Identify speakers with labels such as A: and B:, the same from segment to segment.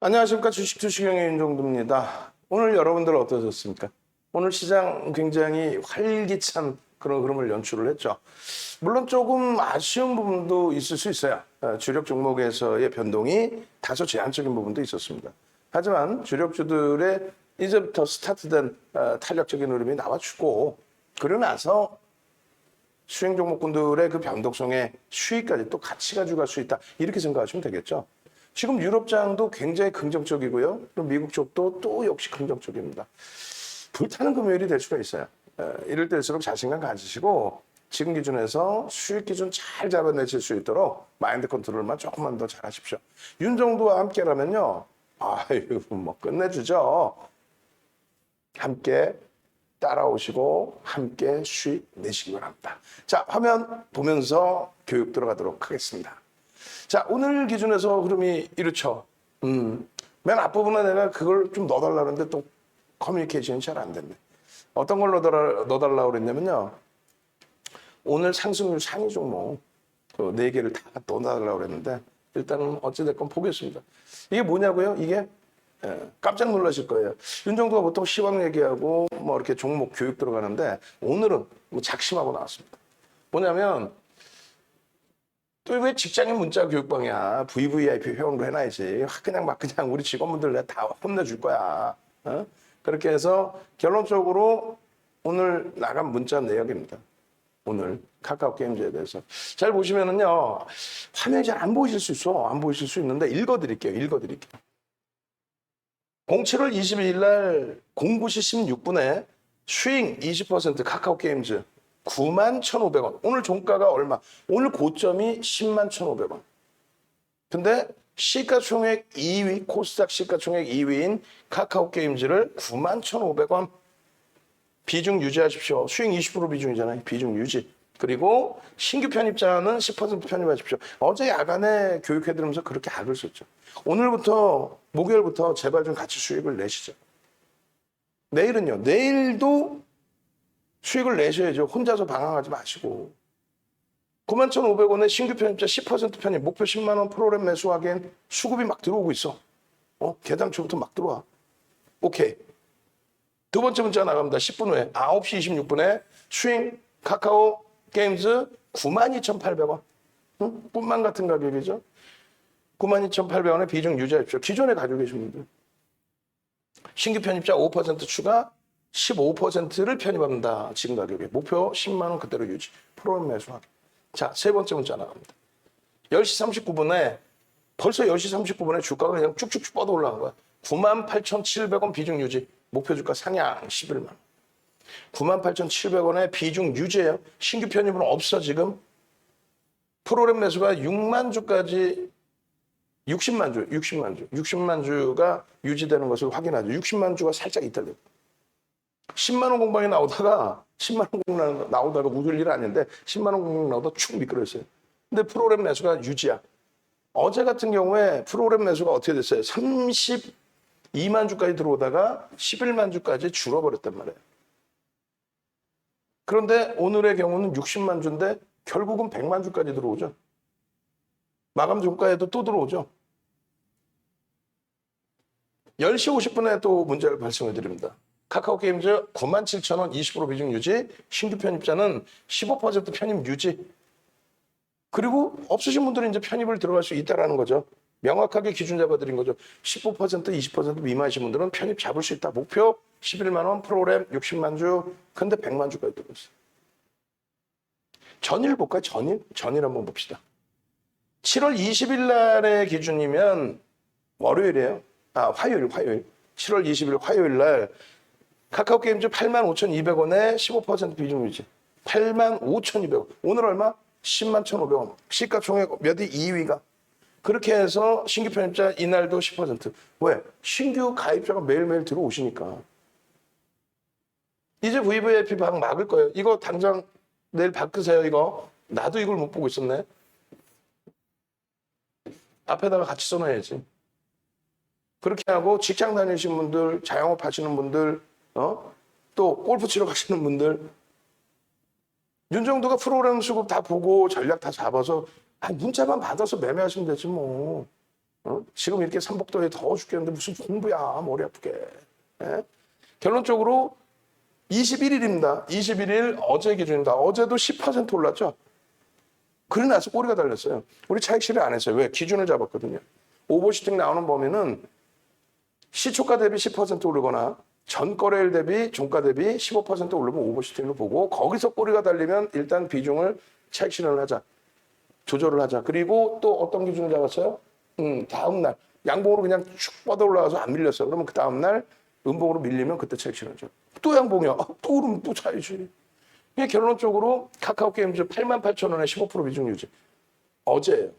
A: 안녕하십니까. 주식투시경의 윤종두입니다. 오늘 여러분들 어떠셨습니까? 오늘 시장 굉장히 활기찬 그런 흐름을 연출을 했죠. 물론 조금 아쉬운 부분도 있을 수 있어요. 주력 종목에서의 변동이 다소 제한적인 부분도 있었습니다. 하지만 주력주들의 이제부터 스타트된 탄력적인 흐름이 나와주고, 그러고 나서 수행 종목군들의 그 변동성에 수익까지 또 같이 가져갈 수 있다, 이렇게 생각하시면 되겠죠. 지금 유럽장도 굉장히 긍정적이고요. 또 미국 쪽도 또 역시 긍정적입니다. 불타는 금요일이 될 수가 있어요. 이럴 때일수록 자신감 가지시고 지금 기준에서 수익 기준 잘 잡아내실 수 있도록 마인드 컨트롤만 조금만 더 잘하십시오. 윤정도와 함께라면요, 아유 뭐 끝내주죠. 함께 따라오시고 함께 수익 내시기 바랍니다. 자, 화면 보면서 교육 들어가도록 하겠습니다. 자, 오늘 기준에서 흐름이 이렇죠. 맨 앞부분에 내가 그걸 좀 넣어달라는데 또 커뮤니케이션이 잘 안 됐네. 어떤 걸 넣어달라고 그랬냐면요, 오늘 상승률 상위 종목 그 4개를 다 넣어달라고 그랬는데, 일단은 어찌됐건 보겠습니다. 이게 뭐냐고요? 이게 깜짝 놀라실 거예요. 윤정도가 보통 시황 얘기하고 뭐 이렇게 종목 교육 들어가는데, 오늘은 뭐 작심하고 나왔습니다. 뭐냐면, 또 왜 직장인 문자 교육방이야. VVIP 회원으로 해놔야지. 그냥 막 그냥 우리 직원분들 내가 다 혼내줄 거야. 그렇게 해서 결론적으로 오늘 나간 문자 내역입니다. 오늘 카카오 게임즈에 대해서. 잘 보시면은요, 화면이 잘 안 보이실 수 있어. 안 보이실 수 있는데 읽어드릴게요. 07월 22일 날 09시 16분에 슈잉 20% 카카오 게임즈 91,500원. 오늘 종가가 얼마? 오늘 고점이 101,500원. 근데 시가총액 2위, 코스닥 시가총액 2위인 카카오 게임즈를 91,500원. 비중 유지하십시오. 수익 20% 비중이잖아요. 비중 유지. 그리고 신규 편입자는 10% 편입하십시오. 어제 야간에 교육해드리면서 그렇게 악을 썼죠. 오늘부터, 목요일부터 제발 좀 같이 수익을 내시죠. 내일은요. 내일도 수익을 내셔야죠. 혼자서 방황하지 마시고. 91,500원에 신규 편입자 10% 편입, 목표 10만 원 프로그램 매수하기엔 수급이 막 들어오고 있어. 개당초부터 막 들어와. 오케이. 두 번째 문자 나갑니다. 10분 후에 9시 26분에 슈잉 카카오 게임즈 92,800원. 뿐만 같은 가격이죠. 92,800원에 비중 유지하십시오. 기존에 가지고 계신 분들. 신규 편입자 5% 추가, 15%를 편입합니다. 지금 가격에. 목표 10만 원 그대로 유지. 프로그램 매수하기. 자, 세 번째 문자 나갑니다. 10시 39분에 벌써 10시 39분에 주가가 그냥 쭉쭉 뻗어 올라간 거야. 98,700원 비중 유지. 목표 주가 상향 11만 원. 98,700원에 비중 유지예요. 신규 편입은 없어 지금. 프로그램 매수가 6만 주까지 60만 주가 유지되는 것을 확인하죠. 60만 주가 살짝 이탈돼요. 10만 원 공방이 나오다가 10만 원 공방 나오다가 웃을 일 아닌데 10만 원 공방 나오다 축 미끄러졌어요. 근데 프로그램 매수가 유지야. 어제 같은 경우에 프로그램 매수가 어떻게 됐어요? 32만 주까지 들어오다가 11만 주까지 줄어버렸단 말이에요. 그런데 오늘의 경우는 60만 주인데 결국은 100만 주까지 들어오죠. 마감 종가에도 또 들어오죠. 10시 50분에 또 문제를 발송해 드립니다. 카카오 게임즈 97,000원 20% 비중 유지, 신규 편입자는 15% 편입 유지. 그리고 없으신 분들은 이제 편입을 들어갈 수 있다라는 거죠. 명확하게 기준 잡아드린 거죠. 15%, 20% 미만이신 분들은 편입 잡을 수 있다. 목표 11만 원, 프로그램 60만 주, 근데 100만 주까지 들어있어요. 전일 볼까요? 전일 한번 봅시다. 7월 20일 날의 기준이면 월요일이에요. 화요일. 7월 20일 화요일 날 카카오 게임즈 85,200원에 15% 비중 유지. 85,200원. 오늘 얼마? 101,500원. 시가총액 몇위? 2위가. 그렇게 해서 신규 편입자 이날도 10%. 왜? 신규 가입자가 매일매일 들어오시니까. 이제 VVIP 방 막을 거예요. 이거 당장 내일 바꾸세요, 이거. 나도 이걸 못 보고 있었네. 앞에다가 같이 써놔야지. 그렇게 하고 직장 다니시는 분들, 자영업 하시는 분들, 또 골프 치러 가시는 분들, 윤정도가 프로그램 수급 다 보고 전략 다 잡아서 문자만 받아서 매매하시면 되지 뭐. 지금 이렇게 삼복도에 더워 죽겠는데 무슨 공부야, 머리 아프게. 예? 결론적으로 21일입니다. 21일 어제 기준입니다. 어제도 10% 올랐죠. 그래 나서 꼬리가 달렸어요. 우리 차익 실현 안 했어요. 왜? 기준을 잡았거든요. 오버슈팅 나오는 범위는 시초가 대비 10% 오르거나 전거래일 대비 종가 대비 15% 오르면 오버슈팅으로 보고, 거기서 꼬리가 달리면 일단 비중을 차익 실현을 하자. 조절을 하자. 그리고 또 어떤 기준을 잡았어요? 다음날 양봉으로 그냥 쭉 뻗어 올라가서 안 밀렸어요. 그러면 그 다음날 음봉으로 밀리면 그때 차익 실현하죠. 또 양봉이야. 또 오르면 또 차익이. 결론적으로 카카오게임즈 88,000원에 15% 비중 유지. 어제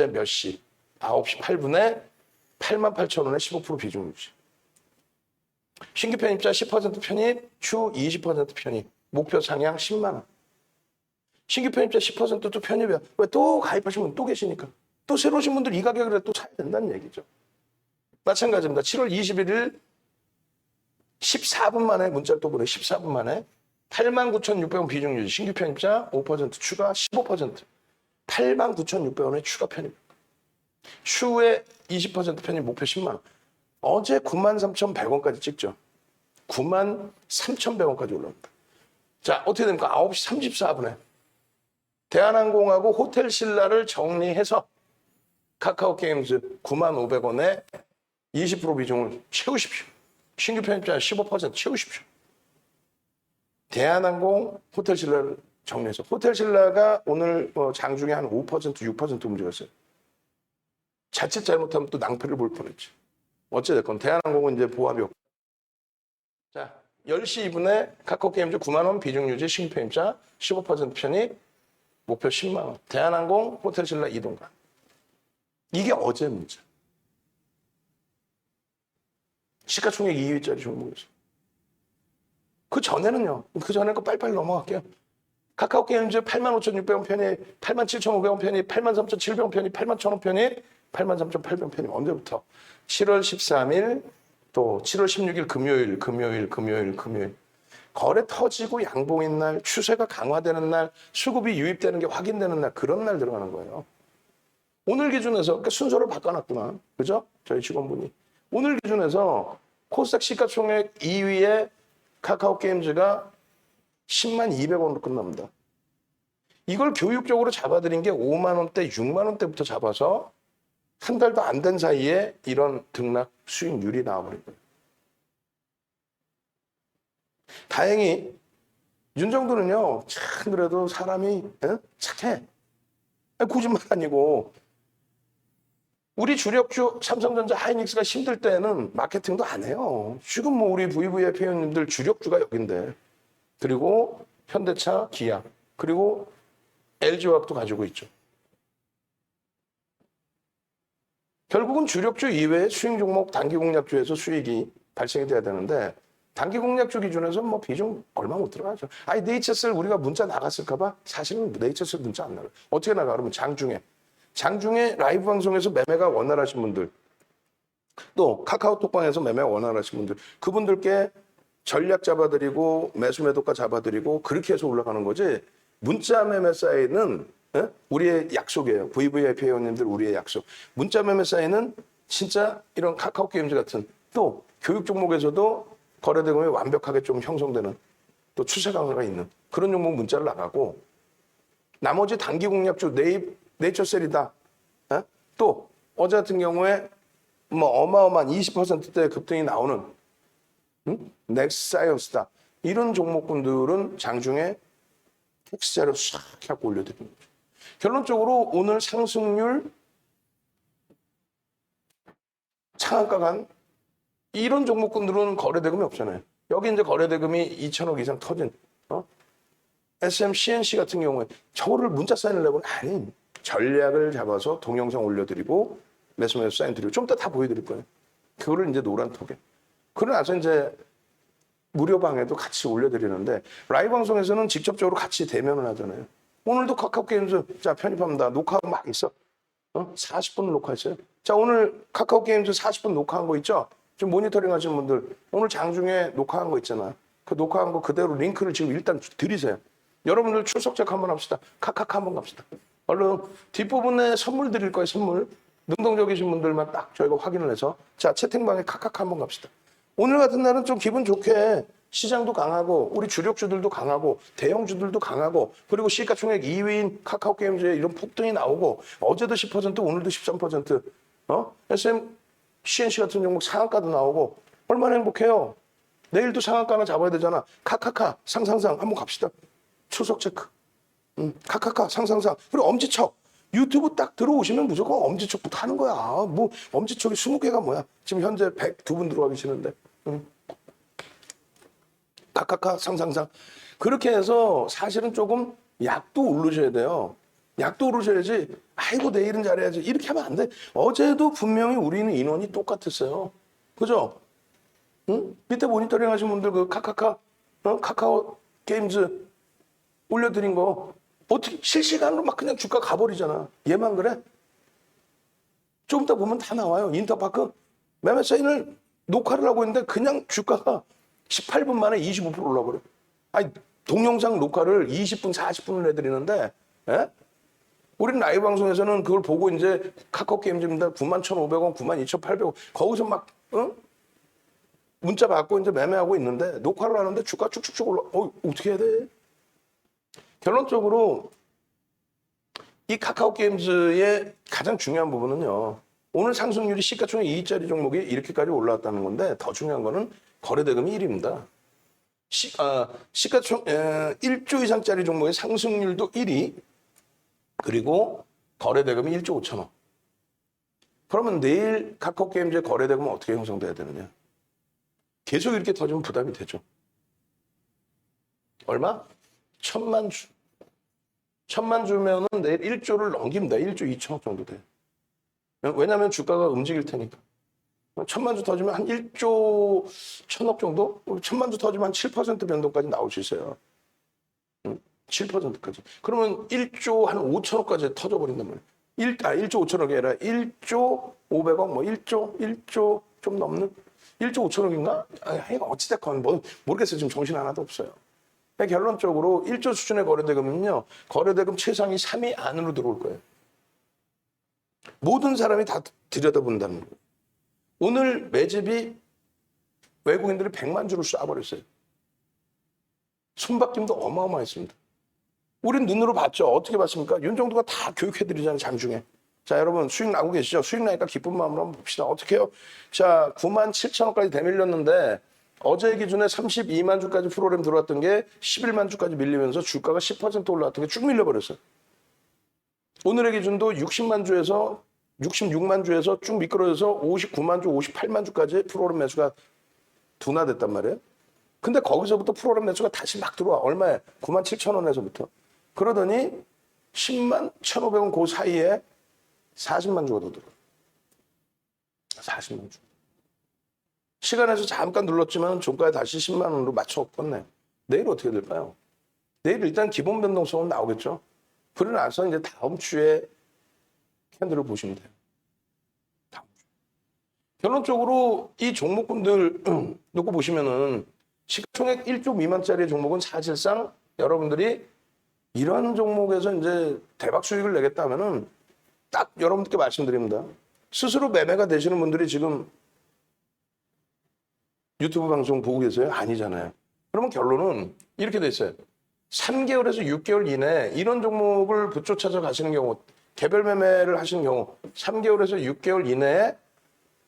A: 몇 시? 9시 8분에 88,000원에 15% 비중 유지. 신규 편입자 10% 편입, 추 20% 편입, 목표 상향 10만 원. 신규 편입자 10%도 편입이야. 왜? 또 가입하신 분 또 계시니까. 또 새로 오신 분들 이 가격이라 또 사야 된다는 얘기죠. 마찬가지입니다. 7월 21일 14분 만에 문자를 또 보내. 14분 만에 89,600원 비중 유지. 신규 편입자 5% 추가 15%. 89,600원의 추가 편입. 추후에 20% 편입 목표 10만 원. 어제 93,100원까지 찍죠. 93,100원까지 올라옵니다. 자, 어떻게 됩니까? 9시 34분에 대한항공하고 호텔신라를 정리해서 카카오게임즈 95,500원에 20% 비중을 채우십시오. 신규 편입자 15% 채우십시오. 대한항공 호텔신라를 정리해서. 호텔신라가 오늘 장중에 한 5%, 6% 움직였어요. 자칫 잘못하면 또 낭패를 볼 뻔했죠. 어찌됐건 대한항공은 이제 보합이 없고. 자, 10시 2분에 카카오게임즈 9만 원 비중 유지, 신규 편입자 15% 편입, 목표 10만 원. 대한항공 호텔신라 이동간. 이게 어제 문제. 시가총액 2위짜리 종목이었어요. 그 전에는요. 그 전에 거 빨리빨리 넘어갈게요. 카카오게임즈 85,600원 편입, 87,500원 편입, 83,700원 편입, 81,000원 편입, 83,800원 편입. 언제부터? 7월 13일, 또 7월 16일 금요일. 거래 터지고 양봉인 날, 추세가 강화되는 날, 수급이 유입되는 게 확인되는 날, 그런 날 들어가는 거예요. 오늘 기준에서, 그러니까 순서를 바꿔놨구나. 그죠? 저희 직원분이. 오늘 기준에서 코스닥 시가총액 2위에 카카오게임즈가 10만 200원으로 끝납니다. 이걸 교육적으로 잡아드린 게 5만 원대, 6만 원대부터 잡아서 한 달도 안 된 사이에 이런 등락 수익률이 나와버린 거예요. 다행히 윤 정도는요, 참 그래도 사람이 착해. 거짓말 아니고. 우리 주력주 삼성전자, 하이닉스가 힘들 때는 마케팅도 안 해요. 지금 뭐 우리 VVIP 회원님들 주력주가 여긴데. 그리고 현대차, 기아, 그리고 LG화학도 가지고 있죠. 결국은 주력주 이외에 수익 종목 단기 공략주에서 수익이 발생이 돼야 되는데, 단기 공략주 기준에서 뭐 비중 얼마 못 들어가죠. 아니, 네이처셀 우리가 문자 나갔을까봐? 사실은 네이처셀 문자 안 나가요. 어떻게 나가? 그러면 장중에 라이브 방송에서 매매가 원활하신 분들, 또 카카오톡방에서 매매가 원활하신 분들, 그분들께 전략 잡아드리고 매수 매도가 잡아드리고 그렇게 해서 올라가는 거지. 문자 매매 사이는 우리의 약속이에요. VVIP 회원님들 우리의 약속. 문자 매매 사이는 진짜 이런 카카오게임즈 같은, 또 교육 종목에서도 거래 대금이 완벽하게 좀 형성되는, 또 추세 강화가 있는 그런 종목 문자를 나가고, 나머지 단기 공략주 네이처셀이다. 또 어제 같은 경우에 뭐 어마어마한 20%대 급등이 나오는 넥스사이언스다. 이런 종목군들은 장중에 흑자로 싹 하고 올려드리는 거죠. 결론적으로 오늘 상승률, 상한가 간 이런 종목군들은 거래대금이 없잖아요. 여기 이제 거래대금이 2천억 이상 터진 SM, CNC 같은 경우에 저거를 문자 사인을 내보면 아니, 전략을 잡아서 동영상 올려드리고 매수 사인 드리고 좀 이따 다 보여드릴 거예요. 그거를 이제 노란톡에. 그러고 나서 이제 무료방에도 같이 올려드리는데, 라이브 방송에서는 직접적으로 같이 대면을 하잖아요. 오늘도 카카오게임즈 자 편입합니다. 녹화하고 막 있어. 40분 녹화했어요. 자, 오늘 카카오게임즈 40분 녹화한 거 있죠? 지금 모니터링 하시는 분들 오늘 장중에 녹화한 거 있잖아. 그 녹화한 거 그대로 링크를 지금 일단 드리세요. 여러분들 출석 체크 한번 합시다. 카카카 한번 갑시다. 얼른 뒷부분에 선물 드릴 거예요. 선물. 능동적이신 분들만 딱 저희가 확인을 해서 자 채팅방에 카카카 한번 갑시다. 오늘 같은 날은 좀 기분 좋게 시장도 강하고 우리 주력주들도 강하고 대형주들도 강하고 그리고 시가총액 2위인 카카오게임즈에 이런 폭등이 나오고 어제도 10% 오늘도 13% SM CNC 같은 종목 상한가도 나오고 얼마나 행복해요. 내일도 상한가 하나 잡아야 되잖아. 카카카 상상상 한번 갑시다. 추석 체크. 카카카 상상상. 그리고 엄지척. 유튜브 딱 들어오시면 무조건 엄지척부터 하는 거야. 뭐 엄지척이 20개가 뭐야. 지금 현재 102분 들어와 계시는데. 카카카 상상상. 그렇게 해서 사실은 조금 약도 오르셔야 돼요. 약도 오르셔야지. 아이고 내일은 잘해야지. 이렇게 하면 안 돼. 어제도 분명히 우리는 인원이 똑같았어요. 그죠? 응? 밑에 모니터링 하신 분들 그 카카오 게임즈 올려드린 거 어떻게 실시간으로 막 그냥 주가 가버리잖아. 얘만 그래? 좀 이따 보면 다 나와요. 인터파크 매매 사인을 녹화를 하고 있는데 그냥 주가가 18분 만에 25% 올라버려. 아니 동영상 녹화를 20분, 40분을 해드리는데 예? 우리는 라이브 방송에서는 그걸 보고 이제 카카오 게임즈입니다. 91,500원, 92,800원 거기서 막 문자 받고 이제 매매하고 있는데 녹화를 하는데 주가 쭉쭉쭉 올라. 어떻게 해야 돼? 결론적으로 이 카카오 게임즈의 가장 중요한 부분은요. 오늘 상승률이 시가총액 2위짜리 종목이 이렇게까지 올라왔다는 건데 더 중요한 거는 거래대금이 1위입니다. 시가총 1조 이상짜리 종목의 상승률도 1위 그리고 거래대금이 1조 5천억. 그러면 내일 카카오 게임즈의 거래대금은 어떻게 형성돼야 되느냐? 계속 이렇게 터지면 부담이 되죠. 얼마? 1,000만 주. 1,000만 주면은 내일 1조를 넘깁니다. 1조 2천억 정도 돼요. 왜냐하면 주가가 움직일 테니까. 1,000만 주 터지면 한 1조 1,000억 정도? 1,000만 주 터지면 한 7% 변동까지 나올 수 있어요. 7%까지. 그러면 1조 한 5천억까지 터져버린단 말이에요. 1조 5천억이 아니라 1조 500억, 뭐 1조 좀 넘는? 1조 5천억인가? 어찌됐건 뭐 모르겠어요. 지금 정신 하나도 없어요. 결론적으로 1조 수준의 거래대금은요. 거래대금 최상위 3위 안으로 들어올 거예요. 모든 사람이 다 들여다본다는 거예요. 오늘 매집이 외국인들이 100만 주를 쏴버렸어요. 손바뀜도 어마어마했습니다. 우린 눈으로 봤죠. 어떻게 봤습니까? 윤정도가 다 교육해드리잖아요. 장중에. 자, 여러분 수익 나고 계시죠? 수익 나니까 기쁜 마음으로 한번 봅시다. 어떻게 해요? 자, 97,000원까지 대밀렸는데 어제 기준에 32만 주까지 프로그램 들어왔던 게 11만 주까지 밀리면서 주가가 10% 올라왔던 게 쭉 밀려버렸어요. 오늘의 기준도 60만 주에서 66만 주에서 쭉 미끄러져서 59만 주, 58만 주까지 프로그램 매수가 둔화됐단 말이에요. 근데 거기서부터 프로그램 매수가 다시 막 들어와. 얼마에? 97,000원에서부터. 그러더니 10만 1,500원 그 사이에 40만 주가 더 들어와. 40만 주. 시간에서 잠깐 눌렀지만 종가에 다시 10만 원으로 맞춰 뻗네. 내일 어떻게 될까요? 내일 일단 기본 변동성은 나오겠죠. 그러고 나서 이제 다음 주에 캔들을 보시면 돼요. 다음 주. 결론적으로 이 종목군들 놓고 보시면은 시가총액 1조 미만짜리 종목은 사실상 여러분들이 이런 종목에서 이제 대박 수익을 내겠다 하면은 딱 여러분들께 말씀드립니다. 스스로 매매가 되시는 분들이 지금 유튜브 방송 보고 계세요? 아니잖아요. 그러면 결론은 이렇게 돼 있어요. 3개월에서 6개월 이내에 이런 종목을 붙쫓아서 가시는 경우, 개별 매매를 하시는 경우 3개월에서 6개월 이내에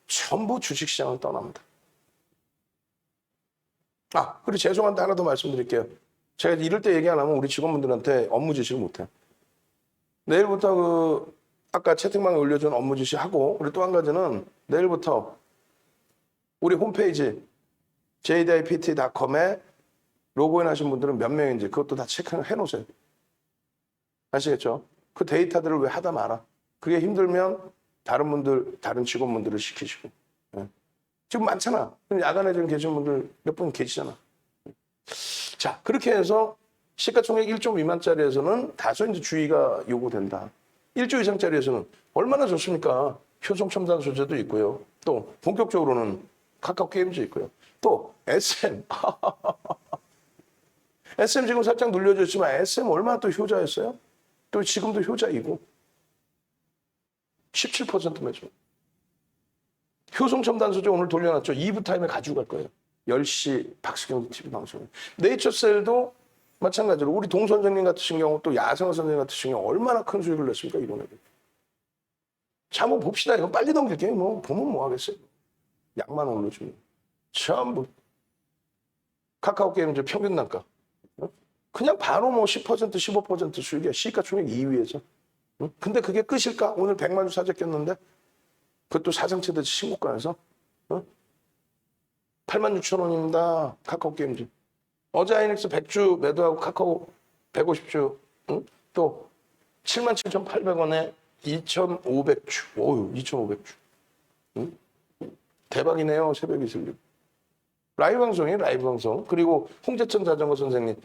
A: 전부 주식시장을 떠납니다. 그리고 죄송한데 하나 더 말씀드릴게요. 제가 이럴 때 얘기 안 하면 우리 직원분들한테 업무 지시를 못해요. 내일부터 아까 채팅방에 올려준 업무 지시하고, 그리고 또 한 가지는 내일부터 우리 홈페이지 jdIpt.com에 로그인 하신 분들은 몇 명인지 그것도 다 체크해 놓으세요. 아시겠죠? 그 데이터들을 왜 하다 말아. 그게 힘들면 다른 직원분들을 시키시고. 예. 지금 많잖아. 야간에 좀 계신 분들 몇 분 계시잖아. 자, 그렇게 해서 시가총액 1조 미만짜리에서는 다소 이제 주의가 요구된다. 1조 이상짜리에서는 얼마나 좋습니까? 효성첨단 소재도 있고요. 또 본격적으로는 카카오 게임즈 있고요. 또 SM. SM 지금 살짝 눌려졌지만 SM 얼마나 또 효자였어요? 또 지금도 효자이고. 17% 매수. 효성첨단소재 오늘 돌려놨죠. 2부 타임에 가지고 갈 거예요. 10시 박수경 TV 방송. 네이처셀도 마찬가지로 우리 동 선생님 같으신 경우 또 야성호 선생님 같으신 경우 얼마나 큰 수익을 냈습니까? 이번에. 자, 뭐 봅시다. 이거 빨리 넘길게요. 뭐 보면 뭐 하겠어요. 약만 올려주면. 전부. 카카오 게임 이제 평균 단가. 그냥 바로 뭐 10%, 15% 수익이야. 시가총액 2위에서. 근데 그게 끝일까? 오늘 100만 주 사재 꼈는데 그것도 사상체대 신고가에서 8만 6천 원입니다. 카카오 게임즈. 어제 아이닉스 100주 매도하고 카카오 150주 또 77,800원에 2,500주. 오유 2,500주. 대박이네요. 새벽 이슬림. 라이브 방송이에요. 라이브 방송. 그리고 홍재천 자전거 선생님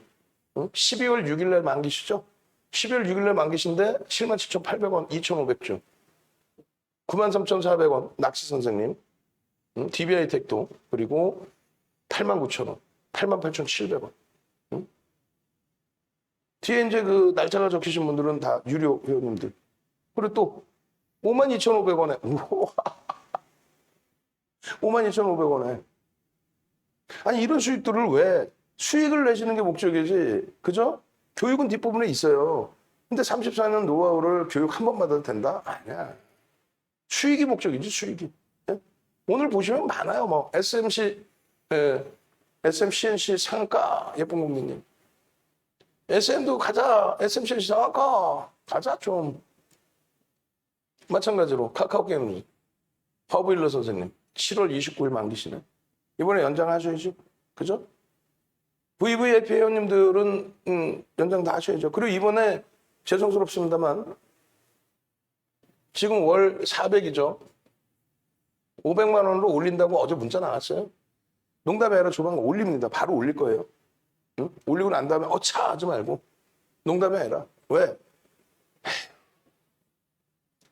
A: 12월 6일 날 만기시죠? 12월 6일 날 만기신데 77,800원 2,500주. 93,400원 낚시 선생님. DBI 택도. 그리고 89,000원. 88,700원. 뒤에 이제 그 날짜가 적히신 분들은 다 유료 회원님들. 그리고 또 52,500원에 52,500원에 아니 이런 수익들을 왜 수익을 내시는 게 목적이지 그죠? 교육은 뒷부분에 있어요. 근데 34년 노하우를 교육 한 번 받아도 된다? 아니야. 수익이 목적이지 수익이. 예? 오늘 보시면 많아요. 뭐 SMC SMCNC 상가 예쁜 국민님. SM도 가자. SMCNC 상가 가자 좀. 마찬가지로 카카오 게임 퍼브일러 선생님 7월 29일 만기시네. 이번에 연장하셔야죠. 그죠? VVIP 회원님들은 연장 다 하셔야죠. 그리고 이번에 죄송스럽습니다만 지금 월 400이죠. 500만 원으로 올린다고 어제 문자 나왔어요. 농담이 아니라 조만간 올립니다. 바로 올릴 거예요. 응? 올리고 난 다음에 차 하지 말고 농담이 아니라 왜?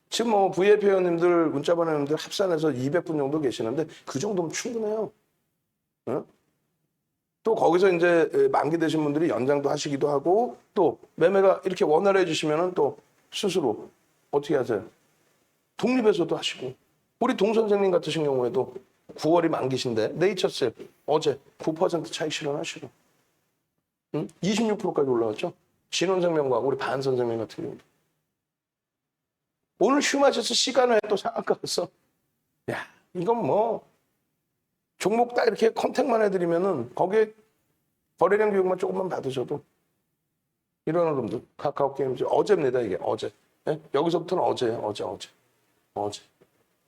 A: 지금 뭐 VIP 회원님들 문자 보내는들 합산해서 200분 정도 계시는데 그 정도면 충분해요. 응? 또 거기서 이제 만기 되신 분들이 연장도 하시기도 하고 또 매매가 이렇게 원활해 주시면은 또 스스로 어떻게 하세요? 독립해서도 하시고 우리 동 선생님 같으신 경우에도 9월이 만기신데 네이처셀 어제 9% 차익 실현하시고 26%까지 올라왔죠. 진원생명과 우리 반 선생님 같은 경우 오늘 휴마셔스 시간에 또 상한가 갔어. 야 이건 뭐 종목 딱 이렇게 컨택만 해드리면은 거기에 거래량 교육만 조금만 받으셔도 이런 흐름들 카카오 게임즈 어제입니다 이게 어제. 네? 여기서부터는 어제예요.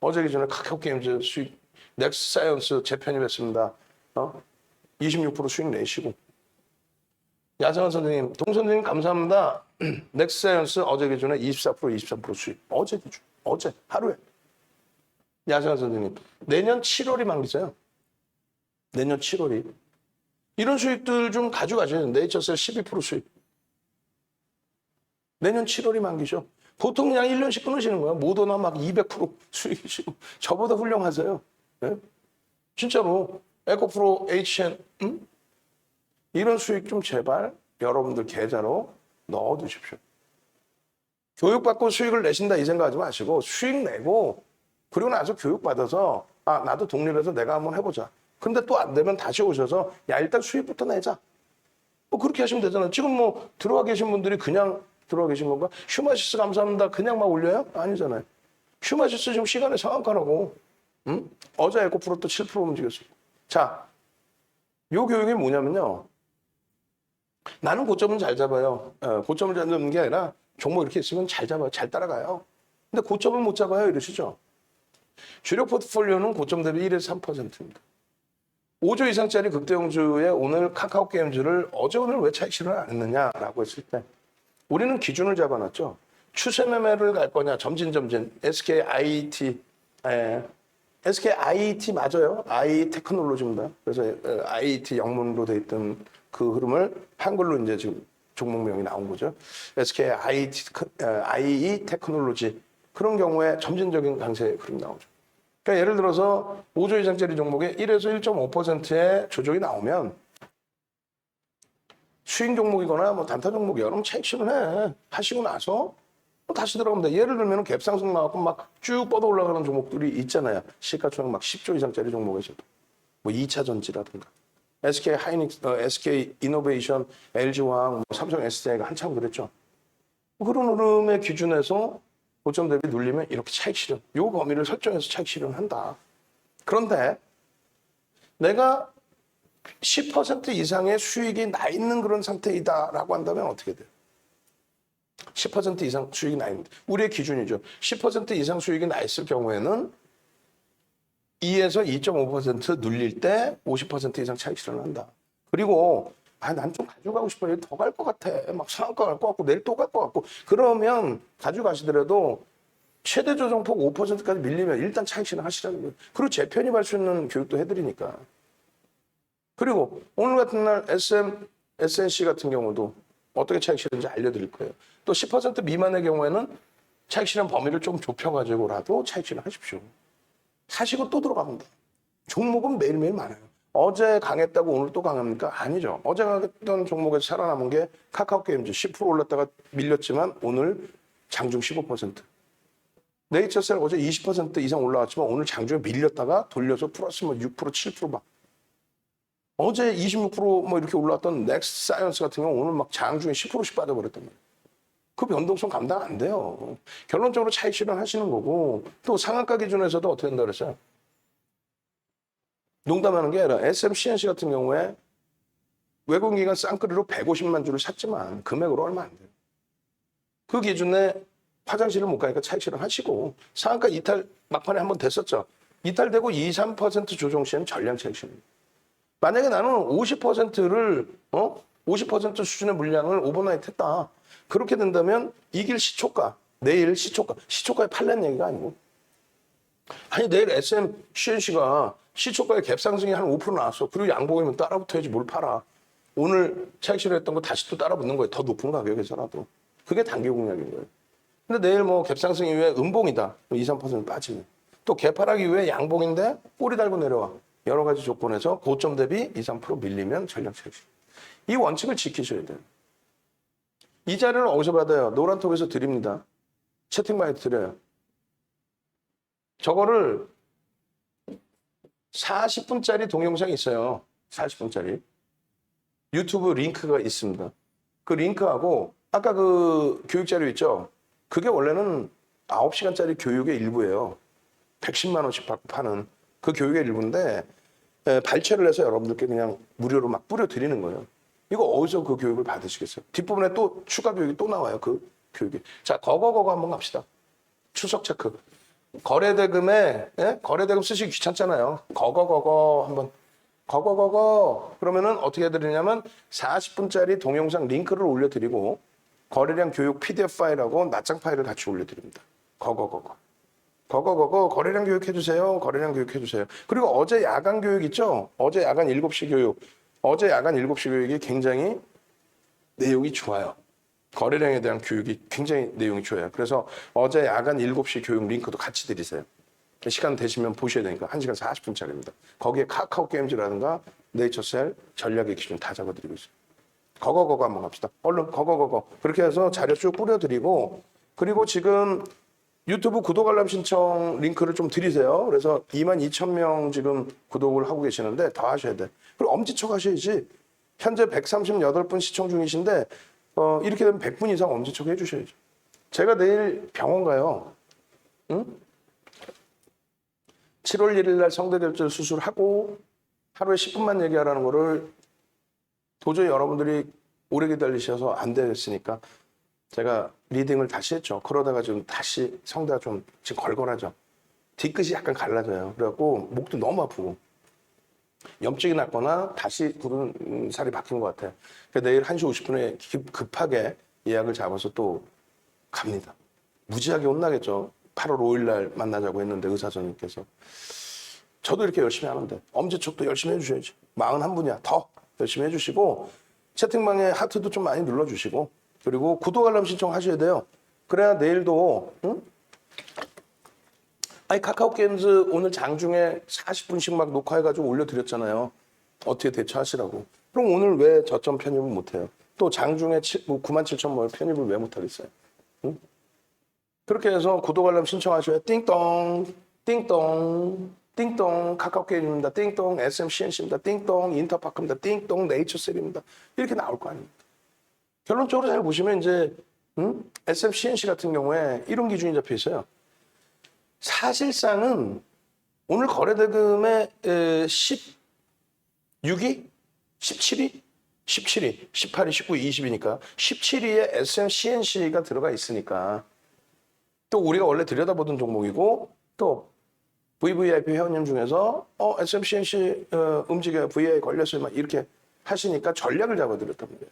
A: 어제 기준에 카카오 게임즈 수익 넥스 사이언스 재편입했습니다. 26% 수익 내시고 야성한 선생님, 동 선생님 감사합니다. 넥스 사이언스 어제 기준에 24% 수익. 어제 기준. 어제 하루에. 야성한 선생님. 내년 7월이 만기세요. 내년 7월이. 이런 수익들 좀 가져가셔야 돼요. 네이처셀 12% 수익. 내년 7월이 만기죠. 보통 그냥 1년씩 끊으시는 거예요. 모더나 막 200% 수익이시고. 저보다 훌륭하세요. 네? 진짜로. 에코프로, HN, 이런 수익 좀 제발 여러분들 계좌로 넣어두십시오. 교육받고 수익을 내신다 이 생각하지 마시고 수익 내고 그리고 나서 교육받아서 나도 독립해서 내가 한번 해보자. 근데 또 안 되면 다시 오셔서 일단 수익부터 내자. 뭐 그렇게 하시면 되잖아요. 지금 뭐 들어와 계신 분들이 그냥 들어와 계신 건가? 휴마시스 감사합니다. 그냥 막 올려요? 아니잖아요. 휴마시스 지금 시간에 상한가라고. 어제 에코프로 또 7% 움직였어요. 자, 요 교육이 뭐냐면요. 나는 고점은 잘 잡아요. 고점을 잘 잡는 게 아니라 종목 이렇게 있으면 잘 잡아요. 잘 따라가요. 근데 고점을 못 잡아요. 이러시죠. 주력 포트폴리오는 고점 대비 1에서 3%입니다. 5조 이상짜리 극대형주에 오늘 카카오 게임즈를 어제 오늘 왜 차익 실현 안 했느냐라고 했을 때 우리는 기준을 잡아놨죠. 추세 매매를 갈 거냐. 점진. SKIT. SKIT 맞아요. I 테크놀로지입니다. 그래서 IT 영문으로 돼 있던 그 흐름을 한글로 이제 지금 종목명이 나온 거죠. SKIE 테크놀로지. 그런 경우에 점진적인 강세 흐름이 나오죠. 그러니까 예를 들어서 5조 이상짜리 종목에 1에서 1.5%의 조정이 나오면 수익 종목이거나 뭐 단타 종목이야. 그럼 차익 실현해. 하시고 나서 다시 들어가면 돼. 예를 들면 갭상승 나왔고 막 쭉 뻗어 올라가는 종목들이 있잖아요. 시가총액 막 10조 이상짜리 종목에서도. 뭐 2차 전지라든가. SK 하이닉스, SK 이노베이션, LG화학, 뭐 삼성 SDI가 한참 그랬죠. 그런 흐름의 기준에서 고점 대비 눌리면 이렇게 차익 실현. 요 범위를 설정해서 차익 실현한다. 그런데 내가 10% 이상의 수익이 나 있는 그런 상태이다라고 한다면 어떻게 돼요? 10% 이상 수익이 나 있는데 우리의 기준이죠. 10% 이상 수익이 나 있을 경우에는 2에서 2.5% 눌릴 때 50% 이상 차익 실현한다. 그리고 난 좀 가져가고 싶어요. 더 갈 것 같아. 막 상한가 갈 것 같고 내일 또 갈 것 같고 그러면 가져가시더라도 최대 조정폭 5%까지 밀리면 일단 차익 실현하시라는 거예요. 그리고 재편입할 수 있는 교육도 해드리니까. 그리고 오늘 같은 날 SNC 같은 경우도 어떻게 차익 실현인지 알려드릴 거예요. 또 10% 미만의 경우에는 차익 실현 범위를 좀 좁혀가지고라도 차익 실현 하십시오. 사시고 또 들어갑니다. 종목은 매일매일 많아요. 어제 강했다고 오늘 또 강합니까? 아니죠. 어제 강했던 종목에서 살아남은 게 카카오게임즈 10% 올랐다가 밀렸지만 오늘 장중 15%. 네이처셀 어제 20% 이상 올라왔지만 오늘 장중에 밀렸다가 돌려서 플러스 뭐 6%, 7% 막. 어제 26%뭐 이렇게 올라왔던 넥스트 사이언스 같은 경우 오늘 막 장중에 10%씩 빠져버렸단 말이에요. 그 변동성 감당 안 돼요. 결론적으로 차익 실현하시는 거고 또 상한가 기준에서도 어떻게 된다 그랬어요? 농담하는 게 아니라 SMCNC 같은 경우에 외국인기관 쌍끌이로 150만 주를 샀지만 금액으로 얼마 안 돼요. 그 기준에 화장실을 못 가니까 차익 실현하시고 상한가 이탈 막판에 한번 됐었죠. 이탈되고 2, 3% 조정 시에는 전량 차익 실현. 만약에 나는 50%를 50% 수준의 물량을 오버나이트 했다. 그렇게 된다면 이길 시초가, 내일 시초가에 팔라는 얘기가 아니고. 아니 내일 SM CNC가 시초가에 갭상승이 한 5% 나왔어. 그리고 양봉이면 따라붙어야지 뭘 팔아. 오늘 차익 실현했던 거 다시 또 따라붙는 거예요. 더 높은 가격에서라도. 그게 단기 공략인 거예요. 근데 내일 뭐 갭상승 이후에 음봉이다. 2, 3% 빠지면. 또 개파락 이후에 양봉인데 꼬리 달고 내려와. 여러 가지 조건에서 고점 대비 2, 3% 밀리면 전략 차익 실현. 이 원칙을 지키셔야 돼요. 이 자료를 어디서 받아요? 노란톡에서 드립니다. 채팅방에 드려요. 저거를 40분짜리 동영상이 있어요. 40분짜리. 유튜브 링크가 있습니다. 그 링크하고 아까 그 교육 자료 있죠? 그게 원래는 9시간짜리 교육의 일부예요. 110만 원씩 받고 파는 그 교육의 일부인데 발췌를 해서 여러분들께 그냥 무료로 막 뿌려드리는 거예요. 이거 어디서 그 교육을 받으시겠어요? 뒷부분에 또 추가 교육이 또 나와요. 그 교육이. 자, 거거 한번 갑시다. 추석 체크. 거래대금에 거래대금 쓰시기 귀찮잖아요. 거거 한번 거거 그러면은 어떻게 해드리냐면 40분짜리 동영상 링크를 올려드리고 거래량 교육 PDF 파일하고 낱장 파일을 같이 올려드립니다. 거거 거래량 교육해주세요. 거래량 교육해주세요. 그리고 어제 야간 교육 있죠? 어제 야간 7시 교육. 어제 야간 7시 교육이 굉장히 내용이 좋아요. 거래량에 대한 교육이 굉장히 내용이 좋아요. 그래서 어제 야간 7시 교육 링크도 같이 드리세요. 시간 되시면 보셔야 되니까 1시간 40분짜리입니다. 거기에 카카오게임즈라든가 네이처셀 전략의 기준 다 잡아드리고 있어요. 거거 한번 갑시다. 얼른 거거 그렇게 해서 자료 쭉 뿌려드리고 그리고 지금 유튜브 구독 알람 신청 링크를 좀 드리세요. 그래서 22,000명 지금 구독을 하고 계시는데 더 하셔야 돼. 그리고 엄지척 하셔야지. 현재 138분 시청 중이신데 이렇게 되면 100분 이상 엄지척 해주셔야죠. 제가 내일 병원 가요. 응? 7월 1일 날 성대결절 수술하고 하루에 10분만 얘기하라는 거를 도저히 여러분들이 오래 기다리셔서 안 되겠으니까 제가 리딩을 다시 했죠. 그러다가 지금 다시 성대가 좀 지금 걸걸하죠. 뒤끝이 약간 갈라져요. 그래갖고 목도 너무 아프고 염증이 났거나 다시 굳은 살이 박힌 것 같아요. 그래서 내일 1시 50분에 급하게 예약을 잡아서 또 갑니다. 무지하게 혼나겠죠. 8월 5일 날 만나자고 했는데 의사 선생님께서. 저도 이렇게 열심히 하는데 엄지척도 열심히 해주셔야지. 41분이야. 더 열심히 해주시고 채팅방에 하트도 좀 많이 눌러주시고 그리고 구독 알람 신청하셔야 돼요. 그래야 내일도 아니 카카오게임즈 오늘 장중에 40분씩 막 녹화해가지고 올려드렸잖아요. 어떻게 대처하시라고. 그럼 오늘 왜 저점 편입을 못해요? 또 장중에 97,000뭐 편입을 왜 못하겠어요? 응? 그렇게 해서 구독 알람 신청하셔야 띵동, 띵동, 띵동, 카카오게임입니다. 띵동, SMCNC입니다. 띵동, 인터파크입니다. 띵동, 네이처셀입니다. 이렇게 나올 거 아닙니까? 결론적으로 잘 보시면 이제 SMCNC 같은 경우에 이런 기준이 잡혀 있어요. 사실상은 오늘 거래대금의 16위, 17위, 17위, 18위, 19위, 20위니까 17위에 SMCNC가 들어가 있으니까 또 우리가 원래 들여다보던 종목이고 또 VVIP 회원님 중에서 SMCNC 움직여 VI 걸렸어요 막 이렇게 하시니까 전략을 잡아드렸단 말이에요.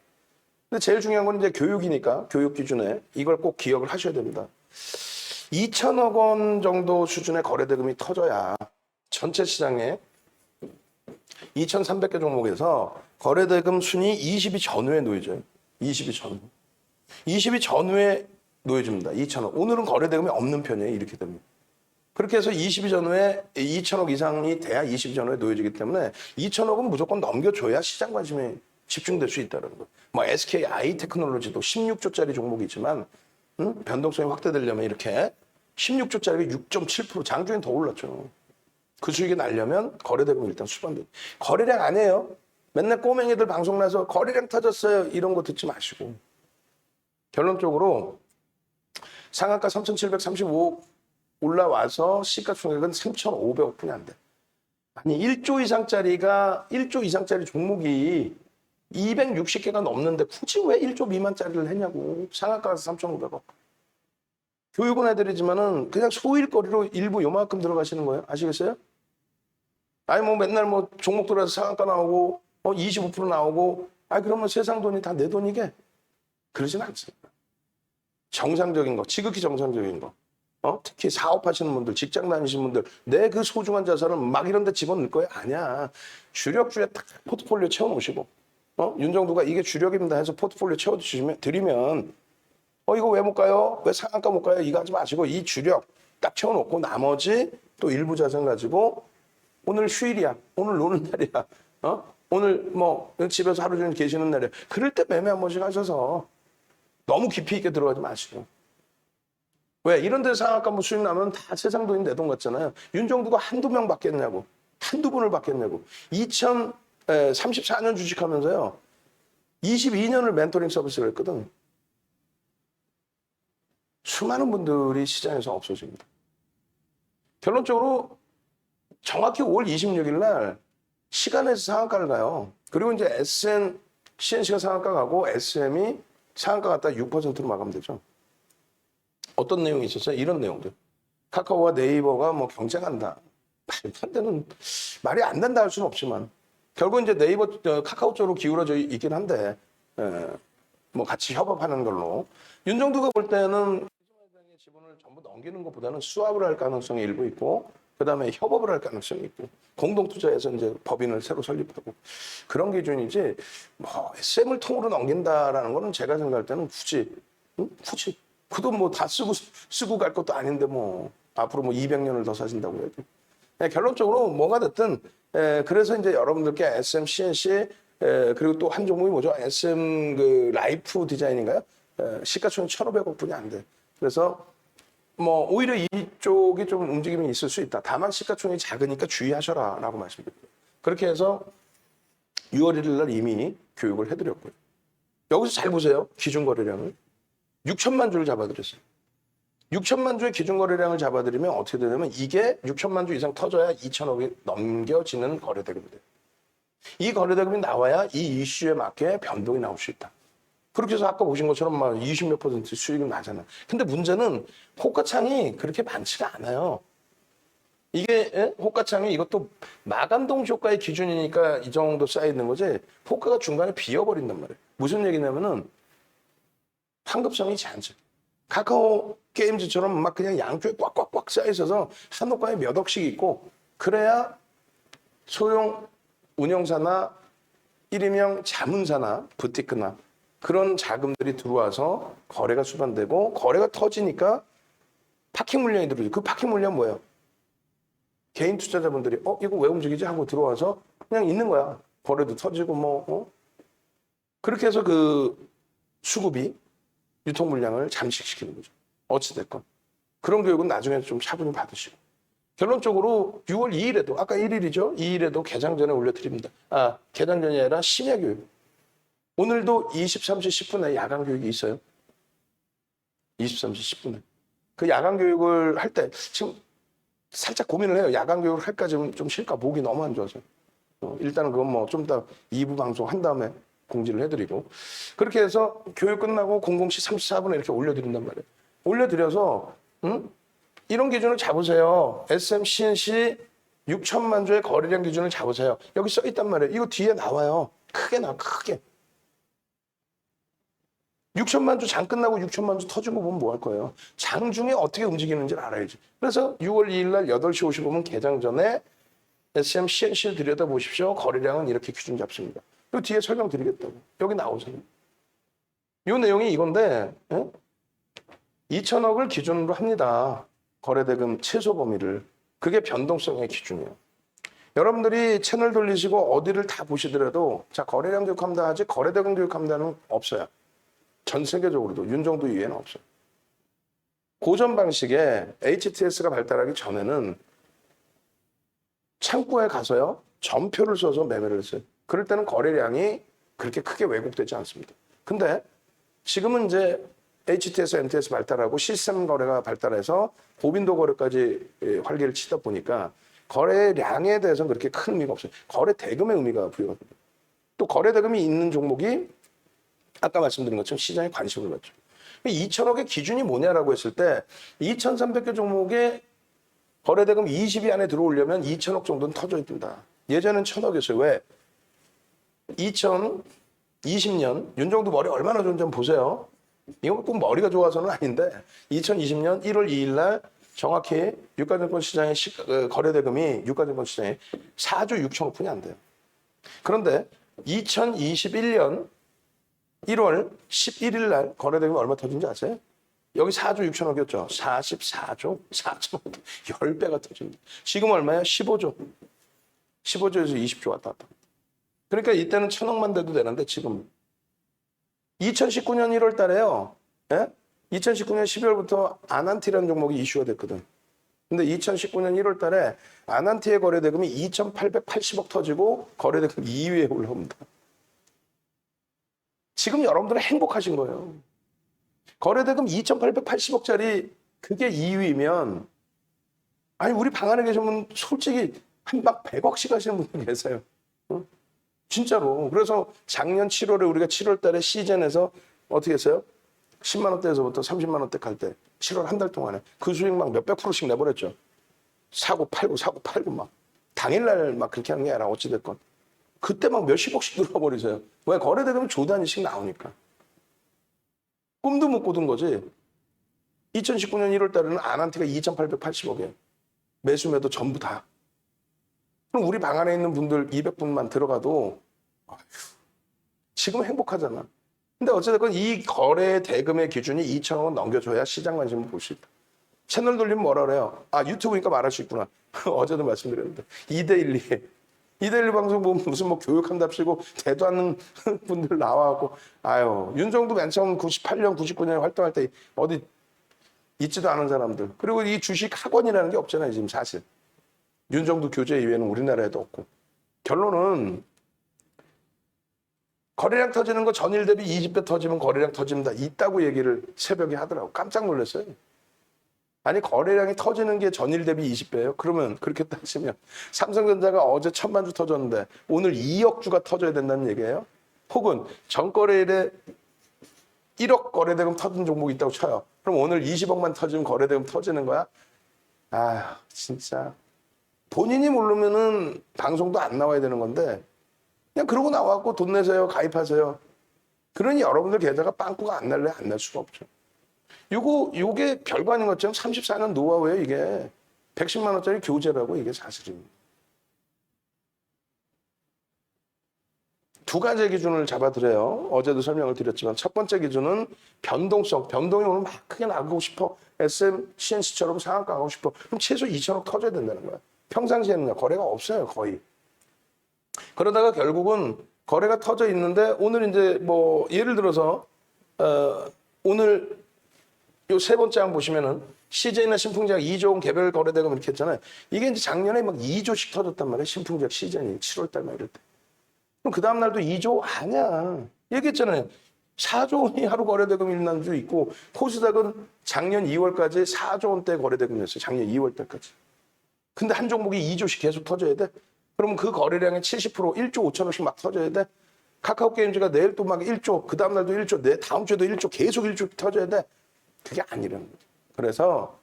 A: 근데 제일 중요한 건 이제 교육이니까 교육 기준에 이걸 꼭 기억을 하셔야 됩니다. 2천억 원 정도 수준의 거래대금이 터져야 전체 시장에 2,300개 종목에서 거래대금 순위 20위 전후에 놓여져요. 20위 전후. 20위 전후에 놓여집니다. 2천억. 오늘은 거래대금이 없는 편이에요. 이렇게 되면. 그렇게 해서 20위 전후에 2천억 이상이 돼야 20위 전후에 놓여지기 때문에 2천억은 무조건 넘겨줘야 시장 관심이 집중될 수 있다는 거예요. 뭐 SK 아이테크놀로지도 16조짜리 종목이지만 변동성이 확대되려면 이렇게 16조짜리 6.7% 장중엔 더 올랐죠. 그 수익이 날려면 거래대금이 일단 수반돼. 거래량 아니에요. 맨날 꼬맹이들 방송 나서 거래량 터졌어요. 이런 거 듣지 마시고. 결론적으로 상한가 3,735억 올라와서 시가총액은 3,500억 뿐이 안 돼. 아니 1조 이상짜리 종목이 260개가 넘는데 굳이 왜 1조 미만짜리를 했냐고. 상한가가 3,500억. 교육은 해드리지만은 그냥 소일거리로 일부 요만큼 들어가시는 거예요. 아시겠어요? 아니 뭐 맨날 뭐 종목 들어서 상한가 나오고 25% 나오고 그러면 세상 돈이 다 내 돈이게? 그러진 않습니다. 정상적인 거, 지극히 정상적인 거. 특히 사업하시는 분들, 직장 다니시는 분들, 내 그 소중한 자산은 막 이런 데 집어넣을 거예요? 아니야. 주력주에 딱 포트폴리오 채워놓으시고, 윤정두가 이게 주력입니다 해서 포트폴리오 채워드리면, 이거 왜 못 가요? 왜 상한가 못 가요? 이거 하지 마시고, 이 주력 딱 채워놓고 나머지 또 일부 자산 가지고, 오늘 휴일이야. 오늘 노는 날이야. 오늘 뭐 집에서 하루 종일 계시는 날이야. 그럴 때 매매 한 번씩 하셔서 너무 깊이 있게 들어가지 마시고. 왜? 이런 데서 상한가 뭐 수익 나면 다 세상 돈이 내 돈 같잖아요. 윤정두가 한두 명 받겠냐고. 한두 분을 받겠냐고. 2034년 주식하면서요. 22년을 멘토링 서비스를 했거든. 수많은 분들이 시장에서 없어집니다. 결론적으로 정확히 5월 26일 날 시간에서 상한가를 가요. 그리고 이제 CNC가 상한가 가고 SM이 상한가 갔다 6%로 마감되죠. 어떤 내용이 있었어요? 이런 내용들. 카카오와 네이버가 뭐 경쟁한다. 말도 안 되는, 말이 안 된다 할 수는 없지만 결국 이제 네이버, 카카오 쪽으로 기울어져 있긴 한데 뭐 같이 협업하는 걸로. 윤정두가 볼 때는 지분을 전부 넘기는 것보다는 수합을 할 가능성이 일부 있고 그다음에 협업을 할 가능성이 있고 공동 투자해서 이제 법인을 새로 설립하고 그런 기준이지 뭐 SM을 통으로 넘긴다라는 거는 제가 생각할 때는 굳이 그 돈 뭐 다 쓰고 갈 것도 아닌데 뭐 앞으로 뭐 200년을 더 사신다고 해도 결론적으로 뭐가 됐든 그래서 이제 여러분들께 SM, CNC 그리고 또 한 종목이 뭐죠? SM 그 라이프 디자인인가요? 시가총액 1,500억 분이 안 돼. 그래서 뭐 오히려 이쪽이 좀 움직임이 있을 수 있다. 다만 시가총액이 작으니까 주의하셔라라고 말씀드립니다. 그렇게 해서 6월 1일 날 이미 교육을 해드렸고요. 여기서 잘 보세요. 기준 거래량을 6천만 주를 잡아드렸어요. 6천만 주의 기준 거래량을 잡아드리면 어떻게 되냐면 이게 6천만 주 이상 터져야 2천억이 넘겨지는 거래대금이 돼요. 이 거래대금이 나와야 이 이슈에 맞게 변동이 나올 수 있다. 그렇게 해서 아까 보신 것처럼 막 20몇 % 수익이 나잖아. 근데 문제는 호가창이 그렇게 많지가 않아요. 이게 호가창이 이것도 마감동 효과의 기준이니까 이 정도 쌓여 있는 거지. 호가가 중간에 비어버린단 말이에요. 무슨 얘기냐면은 환급성이 제한적. 카카오 게임즈처럼 막 그냥 양쪽에 꽉꽉꽉 쌓여 있어서 한 호가에 몇 억씩 있고 그래야 소형 운영사나 일임형 자문사나 부티크나 그런 자금들이 들어와서 거래가 수반되고 거래가 터지니까 파킹 물량이 들어오죠. 그 파킹 물량 뭐예요? 개인 투자자분들이 이거 왜 움직이지? 하고 들어와서 그냥 있는 거야. 거래도 터지고 뭐 그렇게 해서 그 수급이 유통 물량을 잠식시키는 거죠. 어찌됐건. 그런 교육은 나중에 좀 차분히 받으시고. 결론적으로 6월 2일에도, 아까 1일이죠? 2일에도 개장 전에 올려드립니다. 개장 전이 아니라 심야 교육. 오늘도 23시 10분에 야간 교육이 있어요. 23시 10분에. 그 야간 교육을 할 때, 지금 살짝 고민을 해요. 야간 교육을 할까 좀 싫까? 목이 너무 안 좋아서. 일단은 그건 뭐 좀 더 2부 방송 한 다음에 공지를 해드리고. 그렇게 해서 교육 끝나고 00시 34분에 이렇게 올려드린단 말이에요. 올려드려서, 이런 기준을 잡으세요. SM, CNC 6천만 주의 거래량 기준을 잡으세요. 여기 써 있단 말이에요. 이거 뒤에 나와요. 크게 나와, 크게. 6천만 주 장 끝나고 6천만 주 터진 거 보면 뭐 할 거예요? 장 중에 어떻게 움직이는지를 알아야지. 그래서 6월 2일 날 8시 55분 개장 전에 SM, CNC를 들여다보십시오. 거래량은 이렇게 기준 잡습니다. 이 뒤에 설명드리겠다고. 여기 나오잖아요. 이 내용이 이건데 2천억을 기준으로 합니다. 거래대금 최소 범위를. 그게 변동성의 기준이에요. 여러분들이 채널 돌리시고 어디를 다 보시더라도 자 거래량 교육합니다 하지 거래대금 교육합니다는 없어요. 전 세계적으로도 윤정도 이외에는 없어요. 고전 방식의 HTS가 발달하기 전에는 창구에 가서요. 전표를 써서 매매를 했어요. 그럴 때는 거래량이 그렇게 크게 왜곡되지 않습니다. 근데 지금은 이제 HTS, MTS 발달하고 시스템 거래가 발달해서 고빈도 거래까지 활기를 치다 보니까 거래량에 대해서는 그렇게 큰 의미가 없어요. 거래 대금의 의미가 부여됩니다. 또 거래 대금이 있는 종목이 아까 말씀드린 것처럼 시장에 관심을 갖죠. 2천억의 기준이 뭐냐라고 했을 때 2,300개 종목에 거래 대금 20위 안에 들어오려면 2천억 정도는 터져야 된다. 예전엔 1,000억이었어요. 왜? 2020년 윤정도 머리 얼마나 좋은지 한번 보세요. 이건 꼭 머리가 좋아서는 아닌데 2020년 1월 2일 날 정확히 유가증권 시장의 거래 대금이 유가증권 시장에 4조 6천억 푼이 안 돼요. 그런데 2021년 1월 11일 날 거래 대금이 얼마 터진지 아세요? 여기 4조 6천억이었죠. 44조 4천억 10배가 터집니다. 지금 얼마야? 15조. 15조에서 20조 왔다 갔다. 그러니까 이때는 1,000억만 돼도 되는데 지금 2019년 1월 달에요. 예? 2019년 12월부터 아난티라는 종목이 이슈가 됐거든. 근데 2019년 1월 달에 아난티의 거래 대금이 2,880억 터지고 거래 대금 2위에 올라옵니다. 지금 여러분들은 행복하신 거예요. 거래대금 2,880억짜리 그게 2위면 아니 우리 방 안에 계시면 솔직히 한 박 100억씩 하시는 분들 계세요. 진짜로. 그래서 작년 7월에 우리가 7월 달에 시즌에서 어떻게 했어요? 10만 원대에서부터 30만 원대 갈 때 7월 한 달 동안에 그 수익 막 몇백 프로씩 내버렸죠. 사고 팔고 막 당일날 막 그렇게 하는 게 아니라 어찌됐건 그때 막 몇십억씩 들어버리세요. 왜? 거래대금이 조 단위씩 나오니까. 꿈도 못 꾸던 거지. 2019년 1월 달에는 아난티가 2,880억이에요. 매수매도 전부 다. 그럼 우리 방 안에 있는 분들 200분만 들어가도 아휴, 지금 행복하잖아. 근데 어쨌든 이 거래 대금의 기준이 2천억은 넘겨줘야 시장 관심을 볼 수 있다. 채널 돌리면 뭐라 그래요? 유튜브니까 말할 수 있구나. 어제도 말씀드렸는데 2대1리. 2대1 방송 보면 무슨 뭐 교육한답시고 대도 않는 분들 나와갖고 아유 윤정도 맨 처음 98년 99년에 활동할 때 어디 있지도 않은 사람들. 그리고 이 주식 학원이라는 게 없잖아요 지금 사실. 윤정도 교재 이외에는 우리나라에도 없고. 결론은 거래량 터지는 거 전일 대비 20배 터지면 거래량 터집니다. 있다고 얘기를 새벽에 하더라고. 깜짝 놀랐어요. 아니 거래량이 터지는 게 전일 대비 20배예요. 그러면 그렇게 따지면 삼성전자가 어제 1,000만 주 터졌는데 오늘 2억 주가 터져야 된다는 얘기예요. 혹은 전거래일에 1억 거래대금 터진 종목이 있다고 쳐요. 그럼 오늘 20억만 터지면 거래대금 터지는 거야? 진짜 본인이 모르면은 방송도 안 나와야 되는 건데 그냥 그러고 나와갖고 돈 내세요, 가입하세요. 그러니 여러분들 계좌가 빵꾸가 안 날래 안 날 수가 없죠. 요게 별거 아닌 것처럼 34년 노하우예요, 이게. 110만 원짜리 교재라고 이게 사실입니다. 두 가지 기준을 잡아드려요. 어제도 설명을 드렸지만 첫 번째 기준은 변동성. 변동이 오늘 막 크게 나가고 싶어. SM, CNC처럼 상한가 가고 싶어. 그럼 최소 2천억 터져야 된다는 거야. 평상시에는 거래가 없어요, 거의. 그러다가 결국은 거래가 터져 있는데 오늘 이제 뭐 예를 들어서 오늘 요 세 번째 장 보시면은 시즌이나 신풍제약 2조 원 개별 거래대금 이렇게 했잖아요. 이게 이제 작년에 막 2조씩 터졌단 말이에요. 신풍제약 시즌이 7월달 막 이럴 때. 그럼 그 다음날도 2조 아니야. 얘기했잖아요. 4조 원이 하루 거래대금 일난 주 있고 코스닥은 작년 2월까지 4조 원대 거래대금이었어요. 작년 2월 달까지. 근데 한 종목이 2조씩 계속 터져야 돼? 그러면 그 거래량의 70% 1조 5천억씩 막 터져야 돼? 카카오 게임즈가 내일 또 막 1조, 그 다음날도 1조, 다음 주에도 1조, 계속 1조 터져야 돼? 그게 아니라는 거죠. 그래서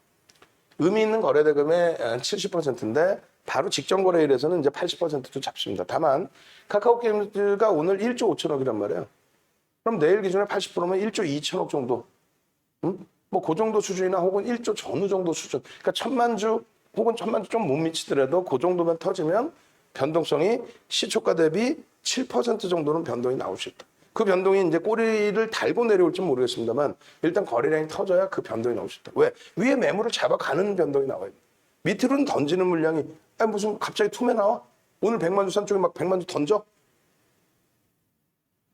A: 의미 있는 거래대금의 70%인데 바로 직전 거래일에서는 이제 80%도 잡습니다. 다만 카카오 게임즈가 오늘 1조 5천억이란 말이에요. 그럼 내일 기준에 80%면 1조 2천억 정도. 뭐 그 정도 수준이나 혹은 1조 전후 정도 수준. 그러니까 1,000만 주 혹은 1,000만 주 좀 못 미치더라도 그 정도면 터지면 변동성이 시초가 대비 7% 정도는 변동이 나올 수 있다. 그 변동이 이제 꼬리를 달고 내려올지 모르겠습니다만 일단 거래량이 터져야 그 변동이 나올 수 있다. 왜? 위에 매물을 잡아가는 변동이 나와요. 밑으로는 던지는 물량이 무슨 갑자기 툼에 나와? 오늘 100만 주 산 쪽에 막 100만 주 던져?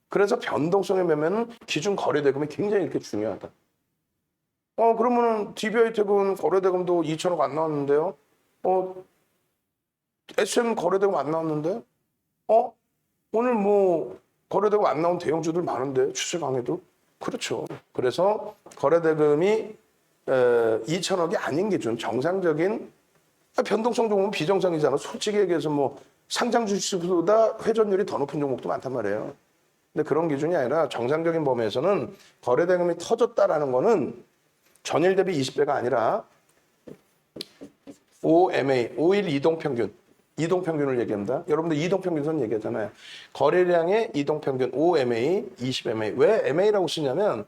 A: 그래서 변동성의 매매는 기준 거래대금이 굉장히 이렇게 중요하다. 그러면은 DB하이텍은 거래대금도 2천억 안 나왔는데요. SM 거래대금 안 나왔는데? 오늘 뭐 거래대금 안 나온 대형주들 많은데 추세 강해도? 그렇죠. 그래서 거래대금이 2천억이 아닌 기준, 정상적인 변동성 종목은 비정상이잖아. 솔직히 얘기해서 뭐 상장 주식보다 회전율이 더 높은 종목도 많단 말이에요. 근데 그런 기준이 아니라 정상적인 범위에서는 거래대금이 터졌다라는 거는 전일 대비 20배가 아니라 OMA, 5일 이동평균, 이동평균을 얘기합니다. 여러분들 이동평균선 얘기하잖아요. 거래량의 이동평균 OMA, 20MA. 왜 MA라고 쓰냐면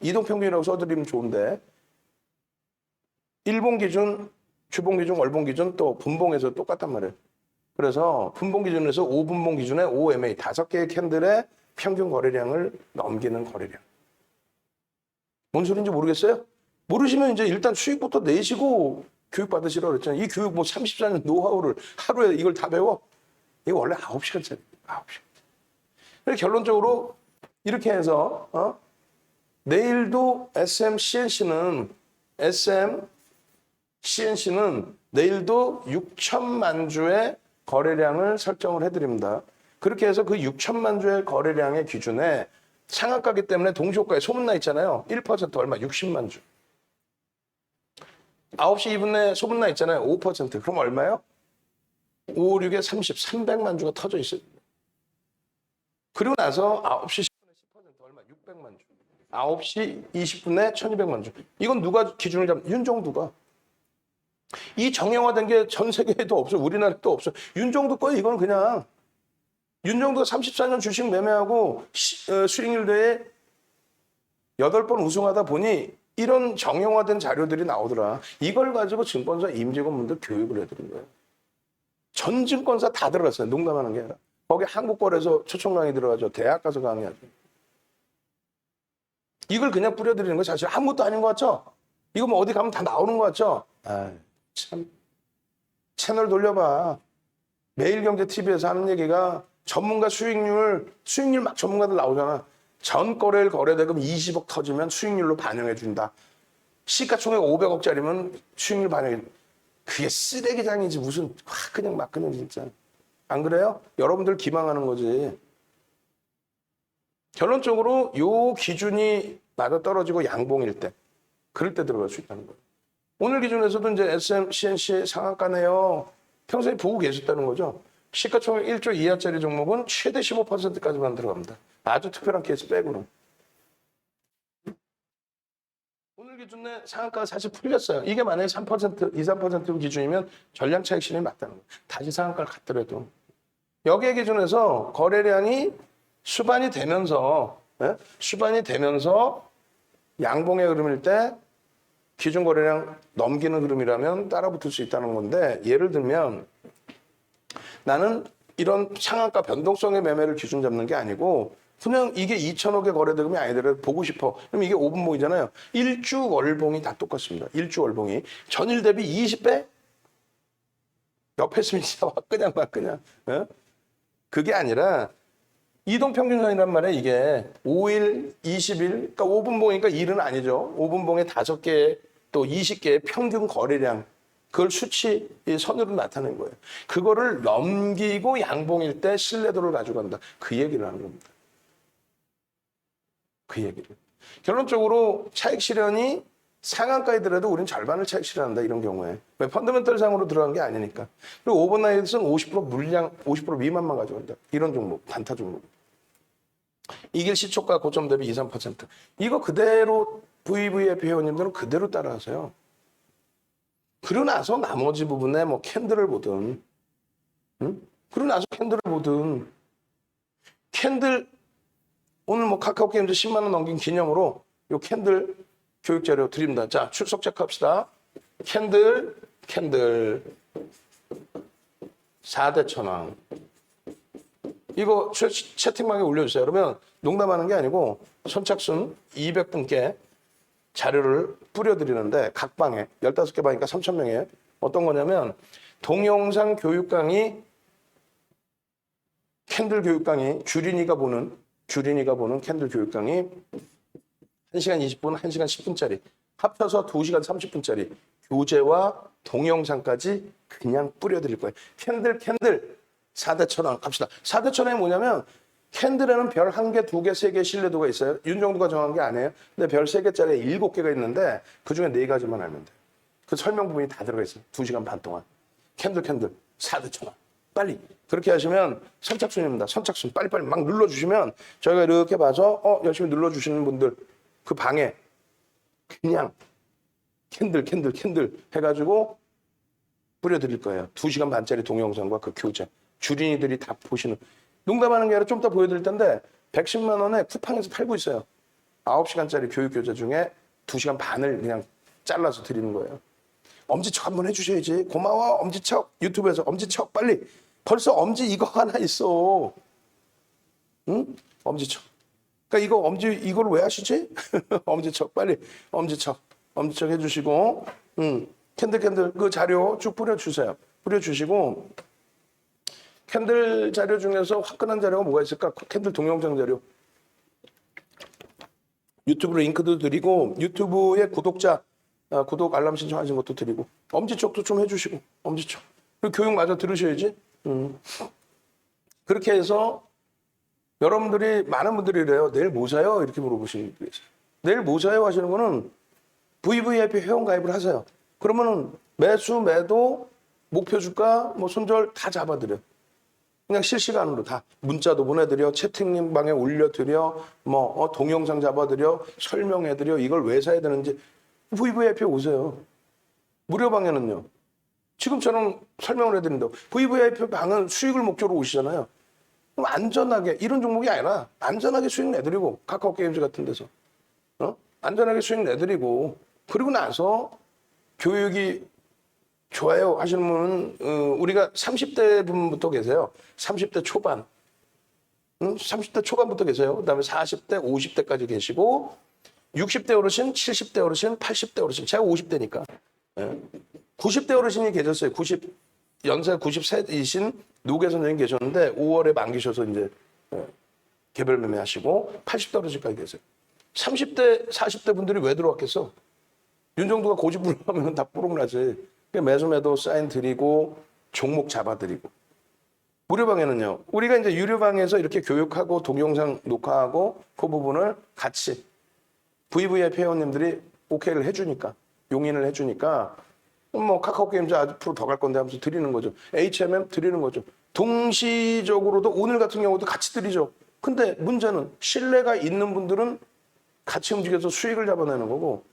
A: 이동평균이라고 써드리면 좋은데 일봉 기준, 주봉 기준, 월봉 기준 또 분봉에서 똑같단 말이에요. 그래서 분봉 기준에서 5분봉 기준의 OMA, 5개의 캔들의 평균 거래량을 넘기는 거래량. 뭔 소리인지 모르겠어요? 모르시면 이제 일단 수익부터 내시고 교육 받으시라고 그랬잖아요. 이 교육 뭐 34년 노하우를 하루에 이걸 다 배워? 이거 원래 9시간짜리. 9시간. 그래서 결론적으로 이렇게 해서 내일도 CNC는 내일도 6천만 주의 거래량을 설정을 해드립니다. 그렇게 해서 그 6천만 주의 거래량의 기준에 상한가기 때문에 동시효과에 소문나 있잖아요. 1% 얼마? 60만 주. 9시 2분에 소문나 있잖아요. 5%. 그럼 얼마요? 5, 6에 30, 300만 주가 터져 있어요. 그리고 나서 9시 10분에 10% 얼마? 600만 주. 9시 20분에 1200만 주. 이건 누가 기준을 잡는? 윤정두가. 이 정형화된 게 전 세계에도 없어. 우리나라에도 없어. 윤정두 거예요. 이건 그냥. 윤정두가 34년 주식 매매하고 수익률 대회 8번 우승하다 보니 이런 정형화된 자료들이 나오더라. 이걸 가지고 증권사 임직원분들 교육을 해드린 거예요. 전 증권사 다 들어갔어요. 농담하는 게 아니라. 거기 한국거래소 초청 강의 들어가죠. 대학 가서 강의하죠. 이걸 그냥 뿌려드리는 거 사실 아무것도 아닌 것 같죠? 이거 뭐 어디 가면 다 나오는 것 같죠? 참. 채널 돌려봐. 매일경제TV에서 하는 얘기가 전문가 수익률 막 전문가들 나오잖아. 전 거래일 거래대금 20억 터지면 수익률로 반영해준다. 시가총액 500억짜리면 수익률 반영해. 그게 쓰레기장이지 무슨 그냥 막 그냥 진짜. 안 그래요? 여러분들 기망하는 거지. 결론적으로 요 기준이 맞아떨어지고 양봉일 때 그럴 때 들어갈 수 있다는 거예요. 오늘 기준에서도 이제 SM, CNC 상한가네요. 평소에 보고 계셨다는 거죠. 시가총액 1조 이하짜리 종목은 최대 15%까지만 들어갑니다. 아주 특별한 케이스 빼고는. 오늘 기준에 상한가가 사실 풀렸어요. 이게 만약에 3%, 2, 3% 기준이면 전량 차익 실현이 맞다는 거예요. 다시 상한가를 갔더라도. 여기에 기준에서 거래량이 수반이 되면서 양봉의 흐름일 때 기준 거래량 넘기는 흐름이라면 따라붙을 수 있다는 건데 예를 들면 나는 이런 상한가 변동성의 매매를 기준 잡는 게 아니고 그냥 이게 2천억의 거래대금이 아니더라도 보고 싶어. 그럼 이게 5분봉이잖아요. 일주 월봉이 다 똑같습니다. 일주 월봉이. 전일 대비 20배? 옆에 있으면 진짜 막 그냥. 그게 아니라 이동평균선이란 말이에요. 이게 5일, 20일, 그러니까 5분봉이니까 일은 아니죠. 5분봉에 5개의 또 20개의 평균 거래량, 그걸 수치 선으로 나타낸 거예요. 그거를 넘기고 양봉일 때 신뢰도를 가져간다. 그 얘기를 하는 겁니다. 그 얘기를. 결론적으로 차익 실현이 상한가이더라도 우리는 절반을 차익 실현한다, 이런 경우에. 왜? 펀더멘털 상으로 들어간 게 아니니까. 그리고 오버나잇은 50% 물량, 50% 미만만 가져간다. 이런 종목, 단타 종목. 이길 시초가 고점 대비 2, 3%. 이거 그대로 VVIP 회원님들은 그대로 따라하세요. 그러고 나서 나머지 부분에 뭐 캔들을 보든, 응? 그러고 나서 캔들을 보든, 캔들, 오늘 뭐 카카오 게임즈 10만 원 넘긴 기념으로 요 캔들 교육자료 드립니다. 자, 출석 체크합시다. 캔들 4대 1,000원. 이거 채팅방에 올려주세요. 그러면 농담하는 게 아니고 선착순 200분께 자료를 뿌려드리는데 각 방에 15개 방이니까 3,000명이에요. 어떤 거냐면 동영상 교육 강의, 캔들 교육 강의, 주린이가 보는 캔들 교육 강의 1시간 20분, 1시간 10분짜리 합쳐서 2시간 30분짜리 교재와 동영상까지 그냥 뿌려드릴 거예요. 캔들 4대 1,000원 갑시다. 4대 1,000원이 뭐냐면 캔들에는 별 1개, 2개, 3개 신뢰도가 있어요. 윤정도가 정한 게 아니에요. 근데 별 3개짜리 7개가 있는데 그중에 4가지만 알면 돼요. 그 설명 부분이 다 들어가 있어요. 2시간 반 동안. 캔들 4대 1,000원. 빨리. 그렇게 하시면 선착순입니다. 선착순. 빨리빨리 막 눌러주시면 저희가 이렇게 봐서 열심히 눌러주시는 분들 그 방에 그냥 캔들 해가지고 뿌려드릴 거예요. 2시간 반짜리 동영상과 그 교재. 주린이들이 다 보시는. 농담하는 게 아니라 좀 이따 보여드릴 텐데 110만 원에 쿠팡에서 팔고 있어요. 9시간짜리 교육 교재 중에 2시간 반을 그냥 잘라서 드리는 거예요. 엄지척 한번 해주셔야지. 고마워 엄지척. 유튜브에서 엄지척 빨리. 벌써 엄지 이거 하나 있어. 응? 엄지척. 그러니까 이거 이걸 왜 하시지? 엄지척 빨리. 엄지척 해주시고 캔들 그 자료 쭉 뿌려주세요. 뿌려주시고 캔들 자료 중에서 화끈한 자료가 뭐가 있을까? 캔들 동영상 자료. 유튜브 링크도 드리고 유튜브에 구독자 구독 알람 신청하신 것도 드리고 엄지척도 좀 해주시고 엄지척. 그리고 교육 마저 들으셔야지. 그렇게 해서 여러분들이 많은 분들이 이래요. 내일 뭐 사요? 이렇게 물어보시는 분들이 있어요. 내일 뭐 사요? 하시는 거는 VVIP 회원 가입을 하세요. 그러면은 매수, 매도, 목표 주가, 뭐 손절 다 잡아드려. 그냥 실시간으로 다 문자도 보내드려, 채팅방에 올려드려, 뭐 동영상 잡아드려, 설명해드려. 이걸 왜 사야 되는지 VVIP 오세요. 무료 방에는요. 지금처럼 설명을 해드린다고. VVIP 방은 수익을 목적으로 오시잖아요. 그럼 안전하게 이런 종목이 아니라 안전하게 수익 내드리고 카카오 게임즈 같은 데서 안전하게 수익 내드리고 그리고 나서 교육이 좋아요 하시는 분은 우리가 30대 분부터 계세요. 30대 초반. 30대 초반부터 계세요. 그다음에 40대, 50대까지 계시고 60대 어르신, 70대 어르신, 80대 어르신. 제가 50대니까. 90대 어르신이 계셨어요. 연세 90세이신 노계 선생님 계셨는데 5월에 만기셔서 이제 개별 매매하시고 80대 어르신까지 계세요. 30대, 40대 분들이 왜 들어왔겠어? 윤정도가 고집부려 하면 다 뽀록나지. 매수 매도 사인 드리고 종목 잡아드리고. 무료방에는요. 우리가 이제 유료방에서 이렇게 교육하고 동영상 녹화하고 그 부분을 같이 VVIP 회원님들이 오케이를 해주니까 용인을 해주니까 뭐 카카오 게임즈 앞으로 더 갈 건데 하면서 드리는 거죠. HMM 드리는 거죠. 동시적으로도 오늘 같은 경우도 같이 드리죠. 근데 문제는 신뢰가 있는 분들은 같이 움직여서 수익을 잡아내는 거고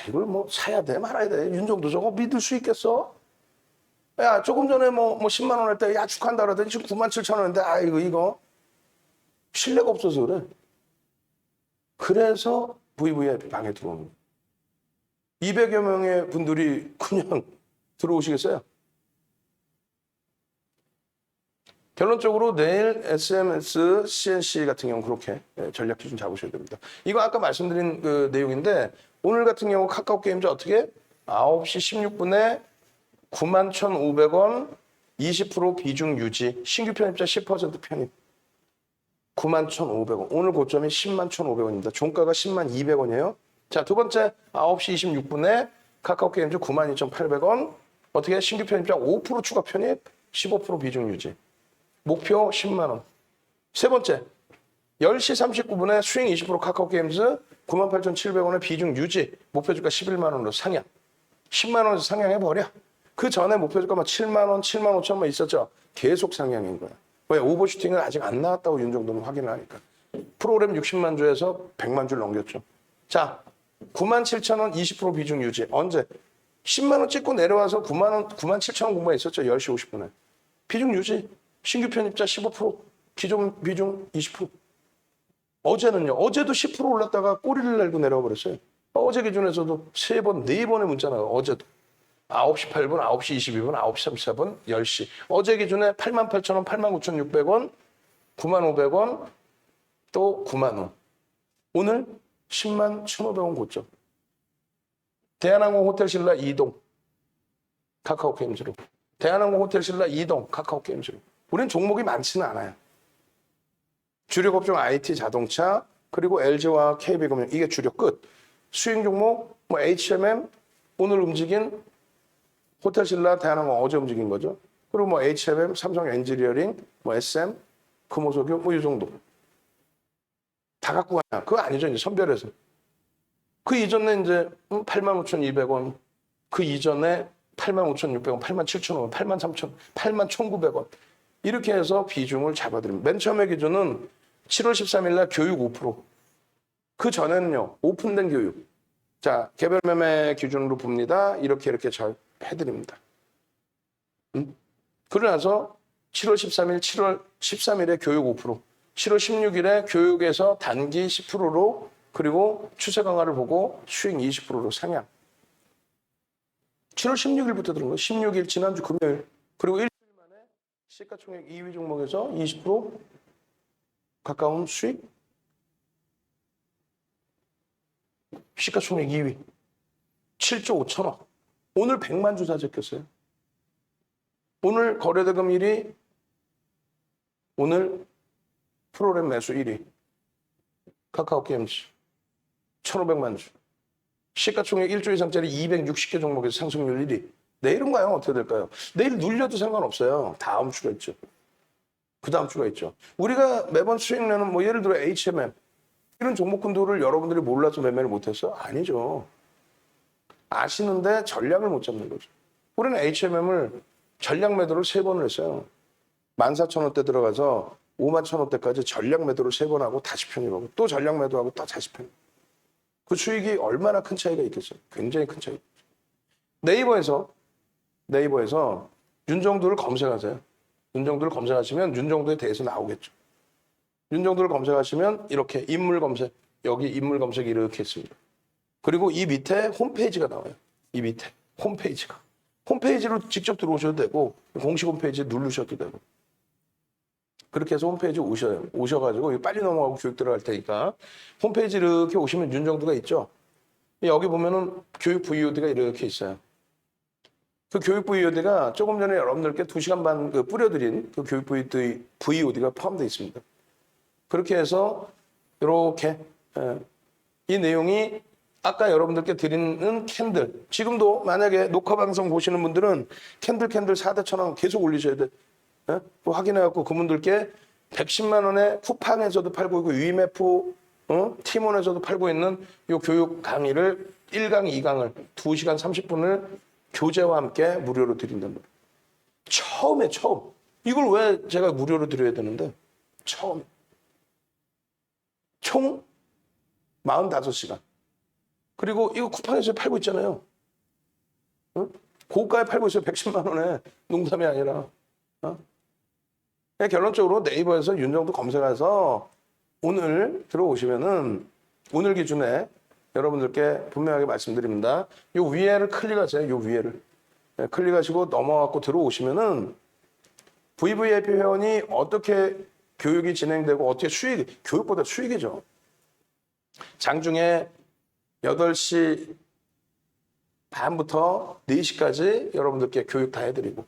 A: 이걸 뭐 사야 돼 말아야 돼. 윤정도 저거 믿을 수 있겠어? 야 조금 전에 뭐 10만 원 할 때 야 축하한다 그러더니 지금 97,000원인데 이거 신뢰가 없어서 그래. 그래서 VVIP 방에 들어오는 거예요. 200여 명의 분들이 그냥 들어오시겠어요? 결론적으로 내일 SMS, CNC 같은 경우는 그렇게 전략 기준 잡으셔야 됩니다. 이거 아까 말씀드린 그 내용인데 오늘 같은 경우 카카오 게임즈 어떻게 9시 16분에 91,500원 20% 비중 유지 신규 편입자 10% 편입 91,500원 오늘 고점이 101,500원입니다. 종가가 102,200원이에요. 자, 두 번째 9시 26분에 카카오 게임즈 92,800원. 어떻게 신규 편입자 5% 추가 편입, 15% 비중 유지. 목표 10만 원. 세 번째, 10시 39분에 수익 20% 카카오 게임즈 98,700원의 비중 유지. 목표 주가 11만 원으로 상향. 10만 원에서 상향해버려. 그 전에 목표 주가만 7만 원, 7만 5천 원 있었죠. 계속 상향인 거야. 왜? 오버슈팅은 아직 안 나왔다고 윤 정도는 확인을 하니까. 프로그램 60만 주에서 100만 주를 넘겼죠. 자, 97,000원 20% 비중 유지. 언제? 10만 원 찍고 내려와서 9만 7천 원 공부가 있었죠. 10시 50분에. 비중 유지. 신규 편입자 15%, 기존 비중 20%. 어제는요. 어제도 10% 올랐다가 꼬리를 날고 내려와 버렸어요. 어제 기준에서도 3번, 4번의 문자가 어제도. 9시 8분, 9시 22분, 9시 34분, 10시. 어제 기준에 88,000원, 89,600원, 95,500원, 또 9만 원. 오늘 10만 1,500원 고점. 대한항공 호텔 신라 이동 카카오 게임즈로. 대한항공 호텔 신라 이동 카카오 게임즈로. 우린 종목이 많지는 않아요. 주력 업종 IT, 자동차, 그리고 LG와 KB금융 이게 주력 끝. 수익 종목 뭐 HMM 오늘 움직인 호텔 신라 대한항공 어제 움직인 거죠. 그리고 뭐 HMM, 삼성 엔지니어링, 뭐 SM, 금호석유 뭐 이 정도. 다 갖고 가냐? 그거 아니죠. 이제 선별해서. 그 이전에 이제 85,200원, 그 이전에 85,600원, 87,000원, 83,000원, 81,900원 이렇게 해서 비중을 잡아드립니다. 맨 처음에 기준은 7월 13일 날 교육 5%. 그 전에는요. 오픈된 교육. 자, 개별 매매 기준으로 봅니다. 이렇게 잘 해드립니다. 그러고 나서 7월 13일, 7월 13일에 교육 5%, 7월 16일에 교육에서 단기 10%로 그리고 추세 강화를 보고 수익 20%로 상향. 7월 16일부터 들은 거예요. 16일 지난주 금요일. 그리고 일주일 만에 시가총액 2위 종목에서 20% 가까운 수익. 시가총액 2위. 7조 5천억. 오늘 100만 주 사재꼈어요. 오늘 거래대금 1위. 오늘 프로그램 매수 1위. 카카오 게임즈. 1,500만 주. 시가총액 1조 이상짜리 260개 종목에서 상승률 1위. 내일은 과연 어떻게 될까요? 내일 눌려도 상관없어요. 다음 주가 있죠. 그 다음 주가 있죠. 우리가 매번 수익 내는 뭐 예를 들어 HMM 이런 종목군들을 여러분들이 몰라서 매매를 못했어? 아니죠. 아시는데 전략을 못 잡는 거죠. 우리는 HMM을 전략 매도를 3번을 했어요. 14,000원대 들어가서 51,000원대까지 전략 매도를 3번 하고 다시 편입하고 또 전략 매도하고 또 다시 편입. 그 수익이 얼마나 큰 차이가 있겠어요? 굉장히 큰 차이. 네이버에서 윤정두를 검색하세요. 윤정두를 검색하시면 윤정두에 대해서 나오겠죠. 윤정두를 검색하시면 이렇게 인물 검색, 여기 인물 검색이 이렇게 있습니다. 그리고 이 밑에 홈페이지가 나와요. 이 밑에 홈페이지가. 홈페이지로 직접 들어오셔도 되고 공식 홈페이지 누르셔도 되고. 그렇게 해서 홈페이지 오셔요. 오셔가지고 빨리 넘어가고 교육 들어갈 테니까 홈페이지 이렇게 오시면 윤정두가 있죠. 여기 보면은 교육 VOD가 이렇게 있어요. 그 교육 VOD가 조금 전에 여러분들께 2시간 반 뿌려드린 그 교육 VOD가 포함되어 있습니다. 그렇게 해서 이렇게 이 내용이 아까 여러분들께 드리는 캔들 지금도 만약에 녹화 방송 보시는 분들은 캔들 4대 1,000원 계속 올리셔야 돼. 확인해갖고 그분들께 110만 원에 쿠팡에서도 팔고 있고 위메프 티몬에서도 팔고 있는 이 교육 강의를 1강, 2강을 2시간 30분을 교재와 함께 무료로 드린단 말이에요. 처음. 이걸 왜 제가 무료로 드려야 되는데? 처음. 총 45시간. 그리고 이거 쿠팡에서 팔고 있잖아요. 고가에 팔고 있어요. 110만 원에. 농담이 아니라. 결론적으로 네이버에서 윤정두 검색해서 오늘 들어오시면은 오늘 기준에 여러분들께 분명하게 말씀드립니다. 요 위에를 클릭하세요. 요 위에를. 클릭하시고 넘어가고 들어오시면은 VVIP 회원이 어떻게 교육이 진행되고 어떻게 교육보다 수익이죠. 장중에 8시 반부터 4시까지 여러분들께 교육 다 해드리고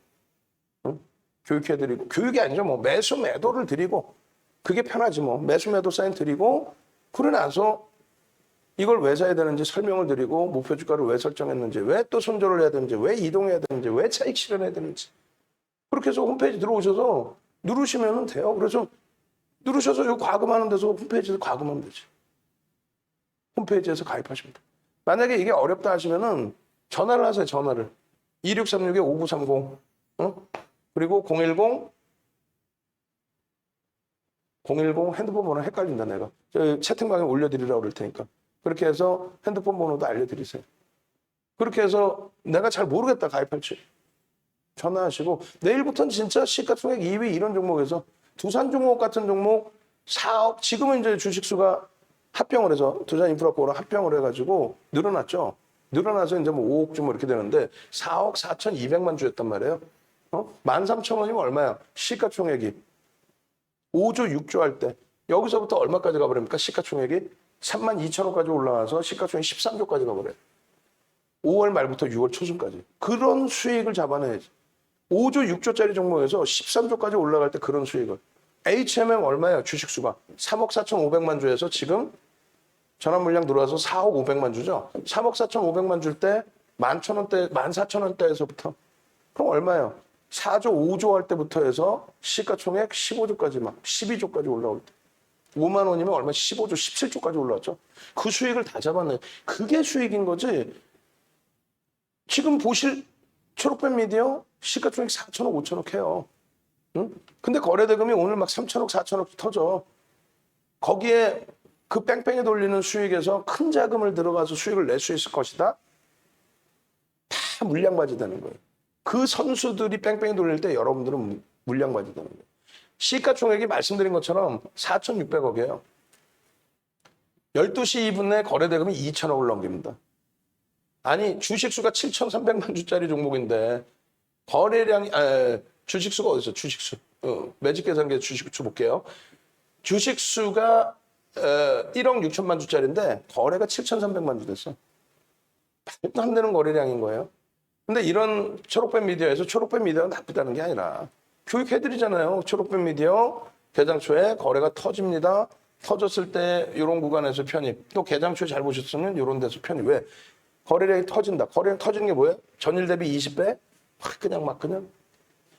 A: 교육해드리고 교육이 아니죠. 뭐 매수 매도를 드리고 그게 편하지 뭐 매수 매도 사인 드리고 그러고 나서 이걸 왜 사야 되는지 설명을 드리고 목표 주가를 왜 설정했는지, 왜 또 손절을 해야 되는지, 왜 이동해야 되는지, 왜 차익 실현해야 되는지. 그렇게 해서 홈페이지 들어오셔서 누르시면 돼요. 그래서 누르셔서 이 과금하는 데서 홈페이지에서 과금하면 되지. 홈페이지에서 가입하시면 돼요. 만약에 이게 어렵다 하시면은 전화를 하세요. 전화를. 2636-5930 그리고 010 핸드폰 번호 헷갈린다 내가. 저 채팅방에 올려드리라고 그럴 테니까. 그렇게 해서 핸드폰 번호도 알려드리세요. 그렇게 해서 내가 잘 모르겠다 가입할지 전화하시고 내일부터는 진짜 시가총액 2위 이런 종목에서 두산 종목 같은 종목 4억 지금은 이제 주식수가 합병을 해서 두산인프라코어랑 합병을 해가지고 늘어났죠. 늘어나서 이제 뭐 5억 주 뭐 이렇게 되는데 4억 4,200만 주였단 말이에요. 13,000원이면 얼마야? 시가총액이 5조 6조 할 때 여기서부터 얼마까지 가버립니까? 시가총액이 32,000원까지 올라와서 시가총액 13조까지 가버려요. 5월 말부터 6월 초순까지. 그런 수익을 잡아내야지. 5조 6조짜리 종목에서 13조까지 올라갈 때 그런 수익을. HMM 얼마예요? 주식수가 3억 4,500만 주에서 지금 전환 물량 들어와서 4억 500만 주죠. 3억 4,500만 줄 때 11,000원대, 14,000원대에서부터 그럼 얼마예요? 4조 5조 할 때부터 해서 시가총액 15조까지 막 12조까지 올라올 때 5만 원이면 얼마? 15조, 17조까지 올라왔죠. 그 수익을 다 잡았네. 그게 수익인 거지. 지금 보실 초록빛 미디어 시가총액 4천억, 5천억 해요. 응? 근데 거래대금이 오늘 막 3천억, 4천억 터져. 거기에 그 뺑뺑이 돌리는 수익에서 큰 자금을 들어가서 수익을 낼 수 있을 것이다. 다 물량바지 되는 거예요. 그 선수들이 뺑뺑이 돌릴 때 여러분들은 물량바지 되는 거예요. 시가총액이 말씀드린 것처럼 4,600억이에요. 12시 2분에 거래대금이 2천억을 넘깁니다. 아니 주식수가 7,300만 주짜리 종목인데 거래량이 주식수가 어디 있어? 주식수. 매직 계산기에 주식수 볼게요. 주식수가 1억 6천만 주짜리인데 거래가 7,300만 주 됐어. 말도 안 되는 거래량인 거예요. 근데 이런 초록빛 미디어에서 초록빛 미디어가 나쁘다는 게 아니라 교육해드리잖아요. 초록빛 미디어 개장초에 거래가 터집니다. 터졌을 때 이런 구간에서 편입. 또 개장초 잘 보셨으면 이런 데서 편입. 왜? 거래량이 터진다. 거래량 터지는 게 뭐예요? 전일 대비 20배? 막 그냥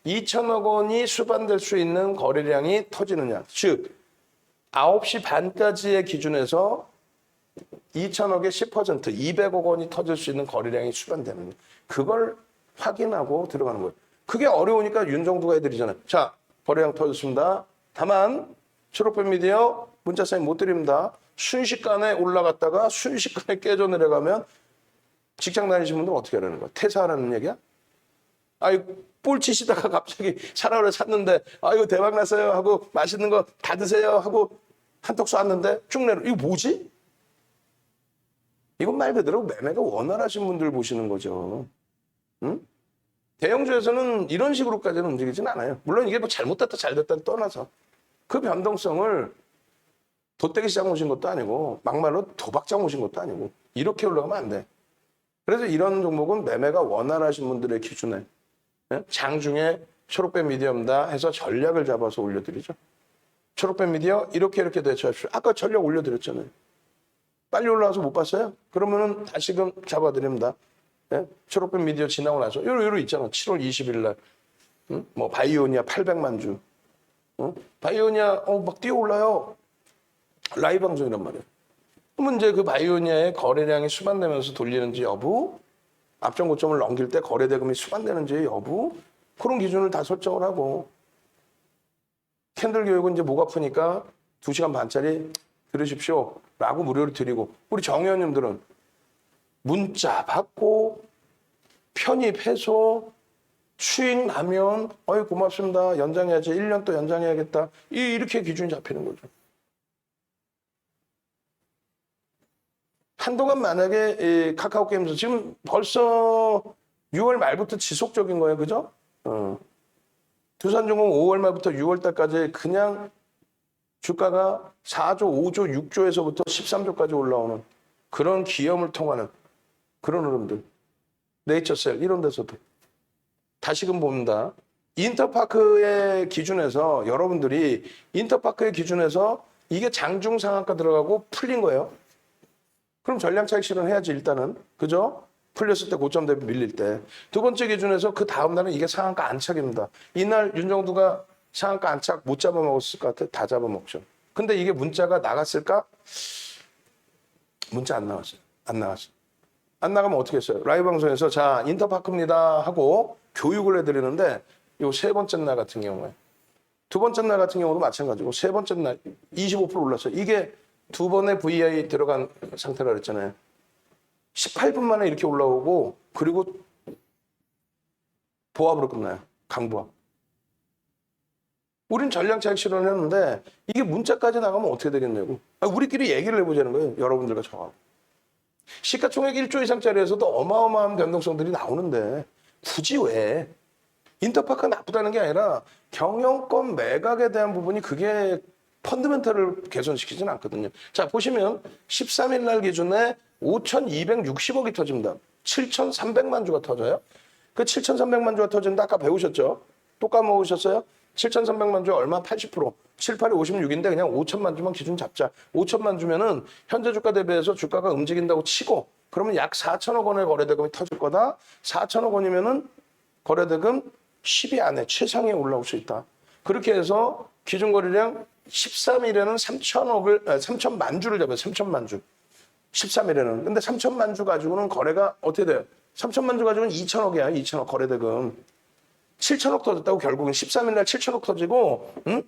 A: 2천억 원이 수반될 수 있는 거래량이 터지느냐. 즉 9시 반까지의 기준에서 2천억의 10% 200억 원이 터질 수 있는 거래량이 수반되느냐. 그걸 확인하고 들어가는 거예요. 그게 어려우니까 윤정두가 해드리잖아요. 자, 거래량 터졌습니다. 다만 초록빛 미디어 문자 사인 못 드립니다. 순식간에 올라갔다가 순식간에 깨져 내려가면 직장 다니시는 분들은 어떻게 하라는 거야? 퇴사하라는 얘기야? 아유, 볼 치시다가 갑자기 사라를 샀는데 아유 대박 났어요 하고 맛있는 거 다 드세요 하고 한턱 쐈는데 쭉 내려. 이거 뭐지? 이건 말 그대로 매매가 원활하신 분들 보시는 거죠. 응? 대형주에서는 이런 식으로까지는 움직이진 않아요. 물론 이게 뭐 잘못됐다 잘됐다 떠나서 그 변동성을 돗대기 시장 오신 것도 아니고 막말로 도박장 오신 것도 아니고 이렇게 올라가면 안 돼. 그래서 이런 종목은 매매가 원활하신 분들의 기준에 장중에 초록빛 미디어입니다 해서 전략을 잡아서 올려드리죠. 초록빛 미디어 이렇게 대처하십시오. 아까 전략 올려드렸잖아요. 빨리 올라와서 못 봤어요? 그러면은 다시금 잡아드립니다. 초록빛 미디어 지나고 나서 요로 있잖아. 7월 20일 날 뭐 바이오니아 800만 주 바이오니아 막 뛰어올라요. 라이브 방송이란 말이에요. 그러면 이제 그 바이오니아의 거래량이 수반되면서 돌리는지 여부, 앞전 고점을 넘길 때 거래 대금이 수반되는지 여부, 그런 기준을 다 설정을 하고 캔들 교육은 이제 목 아프니까 2시간 반짜리 들으십시오 라고 무료로 드리고 우리 정의원님들은 문자 받고 편입 해소 수익 나면 어이 고맙습니다. 연장해야지. 1년 또 연장해야겠다. 이렇게 기준이 잡히는 거죠. 한동안 만약에 이 카카오 게임에서 지금 벌써 6월 말부터 지속적인 거예요. 그죠? 두산중공 5월 말부터 6월 달까지 그냥 주가가 4조, 5조, 6조에서부터 13조까지 올라오는 그런 기염을 통하는 그런 흐름들. 네이처셀 이런 데서도. 다시금 봅니다. 인터파크의 기준에서 여러분들이 인터파크의 기준에서 이게 장중 상한가 들어가고 풀린 거예요. 그럼 전량 차익 실현해야지 일단은. 그죠? 풀렸을 때 고점 대비 밀릴 때. 두 번째 기준에서 그 다음 날은 이게 상한가 안착입니다. 이날 윤정두가 상한가 안착 못 잡아먹었을 것 같아? 다 잡아먹죠. 근데 이게 문자가 나갔을까? 문자 안 나왔어요. 안 나왔어요. 안 나가면 어떻게 했어요? 라이브 방송에서 자 인터파크입니다 하고 교육을 해드리는데 요 세 번째 날 같은 경우에 두 번째 날 같은 경우도 마찬가지고 세 번째 날 25% 올랐어요. 이게 두 번의 VI 들어간 상태라 그랬잖아요. 18분 만에 이렇게 올라오고 그리고 보합으로 끝나요. 강보합. 우린 전량 차익 실현을 했는데 이게 문자까지 나가면 어떻게 되겠냐고. 우리끼리 얘기를 해보자는 거예요. 여러분들과 저하고. 시가총액 1조 이상짜리에서도 어마어마한 변동성들이 나오는데 굳이 왜? 인터파크가 나쁘다는 게 아니라 경영권 매각에 대한 부분이 그게 펀드멘털을 개선시키지는 않거든요. 자, 보시면 13일 날 기준에 5,260억이 터집니다. 7,300만 주가 터져요. 그 7,300만 주가 터지는데 아까 배우셨죠? 또 까먹으셨어요? 7,300만 주 얼마? 80%. 7, 8이 56인데 그냥 5천만 주만 기준 잡자. 5천만 주면은 현재 주가 대비해서 주가가 움직인다고 치고 그러면 약 4천억 원의 거래대금이 터질 거다. 4천억 원이면은 거래대금 10위 안에 최상에 올라올 수 있다. 그렇게 해서 기준 거래량 13일에는 3천만 주를 잡아요. 3천만 주. 13일에는. 근데 3천만 주 가지고는 거래가 어떻게 돼요? 3천만 주 가지고는 2천억이야. 2천억 거래대금. 7천억 터졌다고 결국은 13일 날 7천억 터지고, 응?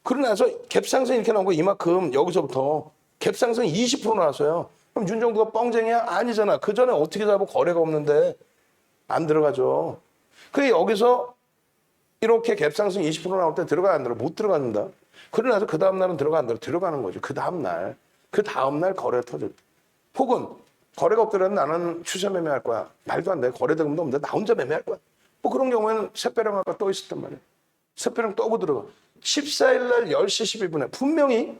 A: 그러고 나서 갭상승 이렇게 나온 거 이만큼 여기서부터 갭상승 20% 나왔어요. 그럼 윤정두가 뻥쟁이야? 아니잖아. 그 전에 어떻게 잡아 거래가 없는데 안 들어가죠. 그래 여기서 이렇게 갭상승 20% 나올 때 들어가 안 들어? 못 들어간다. 그러고 나서 그 다음 날은 들어가 안 들어? 들어가는 거죠. 그 다음 날. 그 다음 날 거래 터질 때. 혹은 거래가 없더라도 나는 추세 매매할 거야. 말도 안 돼. 거래대금도 없는데 나 혼자 매매할 거야. 뭐 그런 경우에는 샛배랑 아까 또 있었단 말이에요. 샛배랑 떠고 들어가. 14일 날 10시 12분에 분명히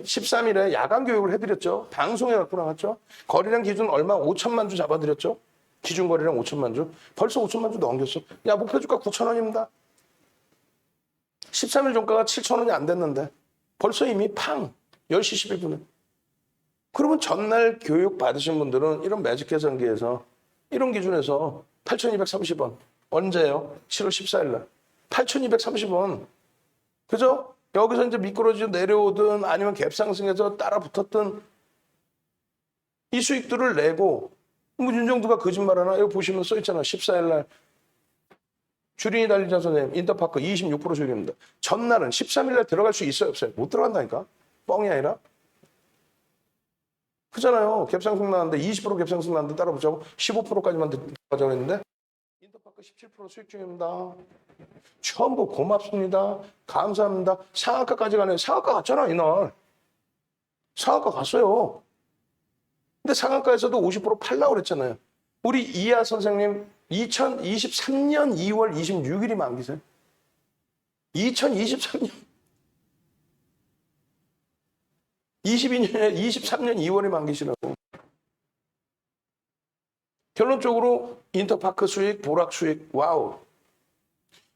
A: 13일에 야간 교육을 해드렸죠. 방송에 갖고 나갔죠. 거래량 기준 얼마? 5천만 주 잡아드렸죠. 기준 거래량 5천만 주. 벌써 5천만 주 넘겼어. 야, 목표 주가 9천 원입니다. 13일 종가가 7천 원이 안 됐는데 벌써 이미 팡 10시 12분에. 그러면 전날 교육 받으신 분들은 이런 매직 계산기에서 이런 기준에서 8,230원. 언제요? 7월 14일 날. 8,230원. 그죠? 여기서 이제 미끄러지고 내려오든 아니면 갭상승해서 따라 붙었든 이 수익들을 내고 뭐 윤정두가 거짓말하나? 여기 보시면 써있잖아. 14일 날 주린이 달리자 선생님 인터파크 26% 수익입니다. 전날은 13일 날 들어갈 수 있어요? 없어요? 못 들어간다니까? 뻥이 아니라. 그잖아요. 갭상승 나왔는데 20% 갭상승 나왔는데 따라 붙자고 15%까지만 들어가자고 했는데 인터파크 17% 수익 중입니다. 처음 보고 고맙습니다. 감사합니다. 상한가까지 가네요. 상한가 갔잖아 이날. 상한가 갔어요. 근데 상한가에서도 50% 팔라고 그랬잖아요. 우리 이하 선생님 2023년 2월 26일이 만기세요. 2023년 22년에 23년 2월이 만기시라고. 결론적으로 인터파크 수익, 보락 수익, 와우.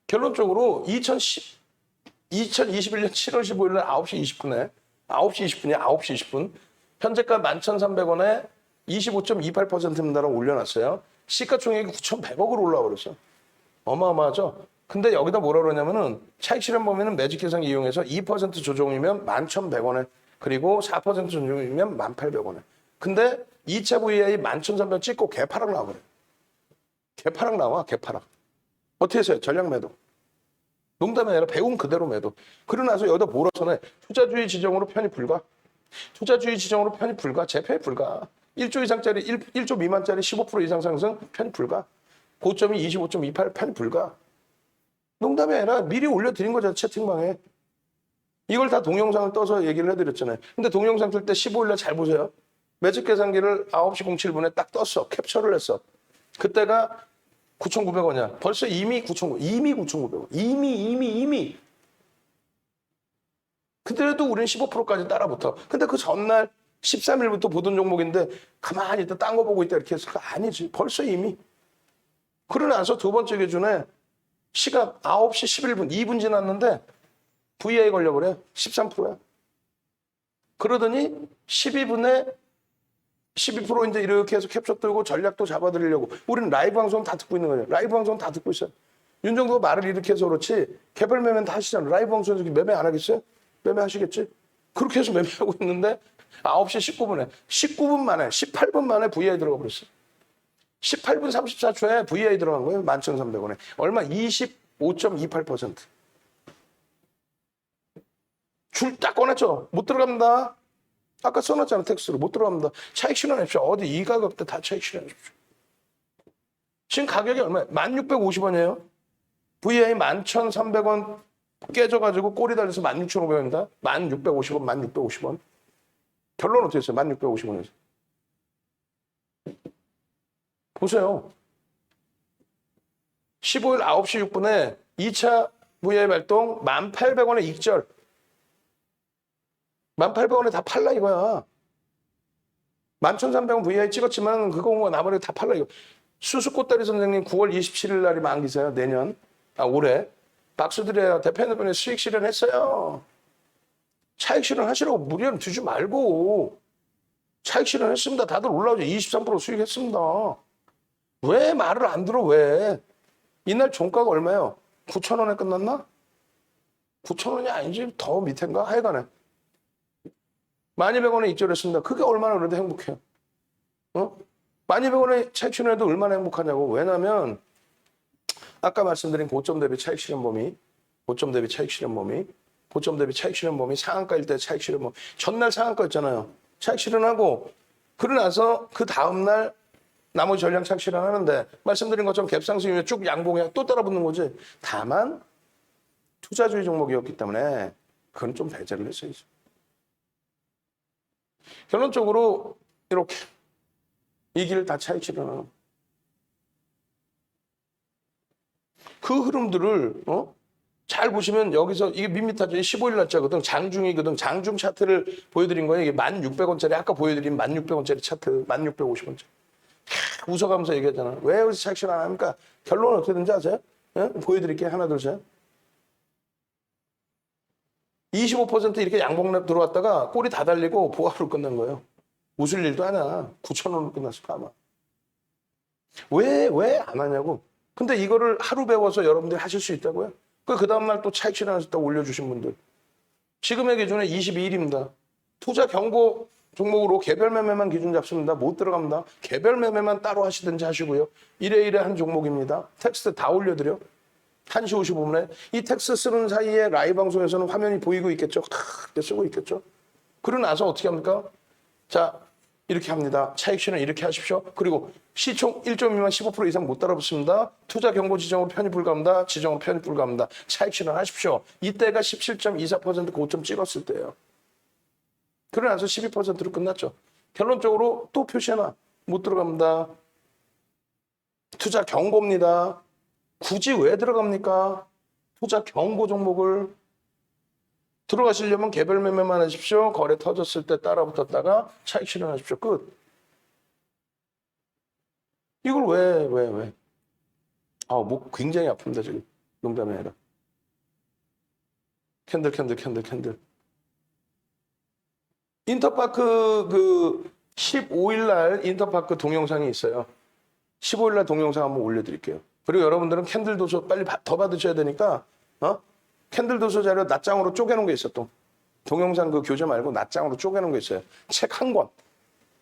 A: 결론적으로 2021년 7월 15일 날 9시 20분에 9시 20분이야. 9시 20분. 현재가 11,300원에 25.28%입니다라고 올려놨어요. 시가총액이 9,100억으로 올라와 버렸어. 어마어마하죠? 근데 여기다 뭐라 그러냐면은 차익 실현 범위는 매직 계산 이용해서 2% 조정이면 11,100원에 그리고 4% 조정이면 1,800원에. 근데 2차 VI 11,300원 찍고 개파락 나와버려요. 개파락 나와, 개파락. 어떻게 했어요? 전략 매도. 농담이 아니라 배움 그대로 매도. 그러고 나서 여기다 몰아서는 투자주의 지정으로 편입 불가. 투자주의 지정으로 편입 불가. 재편입 불가. 1조 이상짜리, 1조 미만짜리 15% 이상 상승 편입 불가. 고점이 25.28 편입 불가. 농담이 아니라 미리 올려드린 거죠. 채팅방에. 이걸 다 동영상을 떠서 얘기를 해드렸잖아요. 근데 동영상 틀 때 15일 날 잘 보세요. 매직 계산기를 9시 07분에 딱 떴어. 캡처를 했어. 그때가 9,900원이야. 벌써 이미 9,900원. 이미 9,900원. 이미. 그때도 우리는 15%까지 따라붙어. 근데 그 전날 13일부터 보던 종목인데 가만히 있다 딴 거 보고 있다 이렇게 해서 아니지. 벌써 이미. 그러고 나서 두 번째 기준에 시각 9시 11분, 2분 지났는데 VI 걸려버려요. 13%야. 그러더니 12분에 12% 이제 이렇게 해서 캡처 들고 전략도 잡아드리려고. 우리는 라이브 방송 다 듣고 있는 거예요. 라이브 방송 다 듣고 있어요. 윤정도가 말을 이렇게 해서 그렇지 개별 매매는 다 하시잖아요. 라이브 방송에서 매매 안 하겠어요? 매매 하시겠지? 그렇게 해서 매매하고 있는데 9시 19분에 19분 만에 18분 만에 VI 들어가 버렸어요. 18분 34초에 VI 들어간 거예요. 11,300원에. 얼마? 25.28%. 줄 딱 꺼냈죠. 못 들어갑니다. 아까 써놨잖아. 텍스트로. 못 들어갑니다. 차익 실현하십시오. 어디 이 가격대 다 차익 실현하십시오. 지금 가격이 얼마예요? 1,650원이에요. VI 11,300원 깨져가지고 꼬리 달려서 16,500원이다. 1,650원, 1,650원. 결론 어떻게 했어요? 1,650원에서. 보세요. 15일 9시 6분에 2차 VI 발동 1,800원에 익절. 1,800원에 다 팔라 이거야. 11,300원 VI 찍었지만 그거 나머지 다 팔라 이거. 수수꽃다리 선생님 9월 27일 날이 만기세요. 내년. 올해. 박수 드려요. 대표님이 수익 실현했어요. 차익 실현하시라고 무리는 두지 말고. 차익 실현했습니다. 다들 올라오죠. 23% 수익했습니다. 왜 말을 안 들어 왜? 이날 종가가 얼마예요? 9,000원에 끝났나? 9,000원이 아니지 더 밑인가? 하여간에 12,100원에 입절했습니다. 그게 얼마나 그래도 행복해요. 12,100원에 차익 실현해도 얼마나 행복하냐고. 왜냐면 아까 말씀드린 고점 대비 차익 실현 범위, 고점 대비 차익 실현 범위, 고점 대비 차익 실현 범위, 상한가일 때 차익 실현 범위. 전날 상한가였잖아요. 차익 실현하고 그러고 나서 그 다음날 나머지 전량 차익 실현하는데 말씀드린 것처럼 갭상승 이후에 쭉 양봉해 또 따라붙는 거지. 다만 투자주의 종목이었기 때문에 그건 좀 배제를 했어야죠. 결론적으로 이렇게 이 길 다 차익 실현하는 그 흐름들을 잘 보시면 여기서 이게 밋밋하죠. 15일 날짜거든. 장중이거든. 장중 차트를 보여드린 거예요. 이게 1,600원짜리 아까 보여드린 1,600원짜리 차트 1,650원짜리. 웃어가면서 얘기하잖아. 왜 여기서 차익 실현 안 합니까? 결론은 어떻게 되는지 아세요? 보여드릴게요. 하나 둘 셋. 25% 이렇게 양봉 들어왔다가 꼬리 다 달리고 보합으로 끝난 거예요. 웃을 일도 아니야. 9,000원으로 끝났을 거 아마. 왜 안 하냐고. 근데 이거를 하루 배워서 여러분들이 하실 수 있다고요? 그 다음날 또 차익 실현하셨다고 올려주신 분들. 지금의 기준에 22일입니다. 투자 경고 종목으로 개별 매매만 기준 잡습니다. 못 들어갑니다. 개별 매매만 따로 하시든지 하시고요. 이래 한 종목입니다. 텍스트 다 올려드려. 1시 55분에 이 텍스트 쓰는 사이에 라이브 방송에서는 화면이 보이고 있겠죠. 이렇게 쓰고 있겠죠. 그러고 나서 어떻게 합니까? 자, 이렇게 합니다. 차익 실현 이렇게 하십시오. 그리고 시총 1점 미만 15% 이상 못 따라붙습니다. 투자 경고 지정으로 편입 불가합니다. 지정으로 편입 불가합니다. 차익 실현 하십시오. 이때가 17.24% 고점 찍었을 때예요. 그러고 나서 12%로 끝났죠. 결론적으로 또 표시해놔. 못 들어갑니다. 투자 경고입니다. 굳이 왜 들어갑니까? 투자 경고 종목을 들어가시려면 개별 매매만 하십시오. 거래 터졌을 때 따라붙었다가 차익 실현하십시오. 끝. 이걸 왜? 목 굉장히 아픕니다, 지금. 농담이 아니라. 캔들. 인터파크 15일 날 인터파크 동영상이 있어요. 15일 날 동영상 한번 올려드릴게요. 그리고 여러분들은 캔들 도서 빨리 더 받으셔야 되니까, 캔들 도서 자료 낱장으로 쪼개놓은 게 있어, 또. 동영상 그 교재 말고 낱장으로 쪼개놓은 게 있어요. 책 한 권.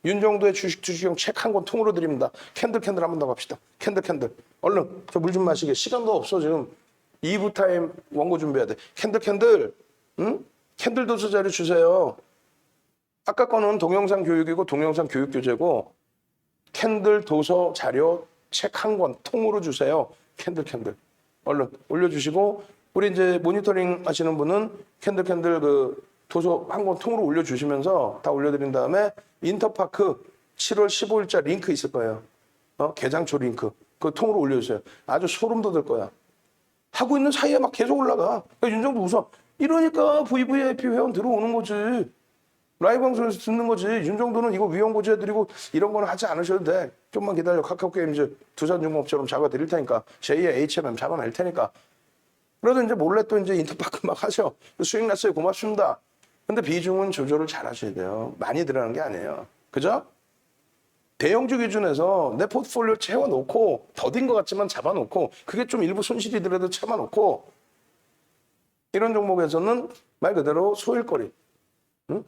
A: 윤정도의 주식형 책 한 권 통으로 드립니다. 캔들 한번 더 갑시다. 캔들. 얼른, 저 물 좀 마시게. 시간도 없어, 지금. 2부 타임 원고 준비해야 돼. 캔들, 응? 캔들 도서 자료 주세요. 아까 거는 동영상 교육이고 동영상 교육 교재고 캔들 도서 자료 책 한 권 통으로 주세요. 캔들. 얼른 올려주시고 우리 이제 모니터링 하시는 분은 캔들 그 도서 한 권 통으로 올려주시면서 다 올려드린 다음에 인터파크 7월 15일자 링크 있을 거예요. 개장초 링크. 그 통으로 올려주세요. 아주 소름 돋을 거야. 하고 있는 사이에 막 계속 올라가. 윤정도 웃어. 이러니까 VVIP 회원 들어오는 거지. 라이브 방송에서 듣는 거지. 윤정도는 이거 위험 고지해드리고 이런 거는 하지 않으셔도 돼. 좀만 기다려. 카카오게임즈 두산중공업처럼 잡아드릴 테니까. 제2의 HMM 잡아낼 테니까. 그래도 이제 몰래 또 이제 인터파크 막 하셔. 수익 났어요. 고맙습니다. 근데 비중은 조절을 잘 하셔야 돼요. 많이 들어가는 게 아니에요. 그죠? 대형주 기준에서 내 포트폴리오 채워놓고 더딘 것 같지만 잡아놓고 그게 좀 일부 손실이더라도 참아놓고 이런 종목에서는 말 그대로 소일거리. 응?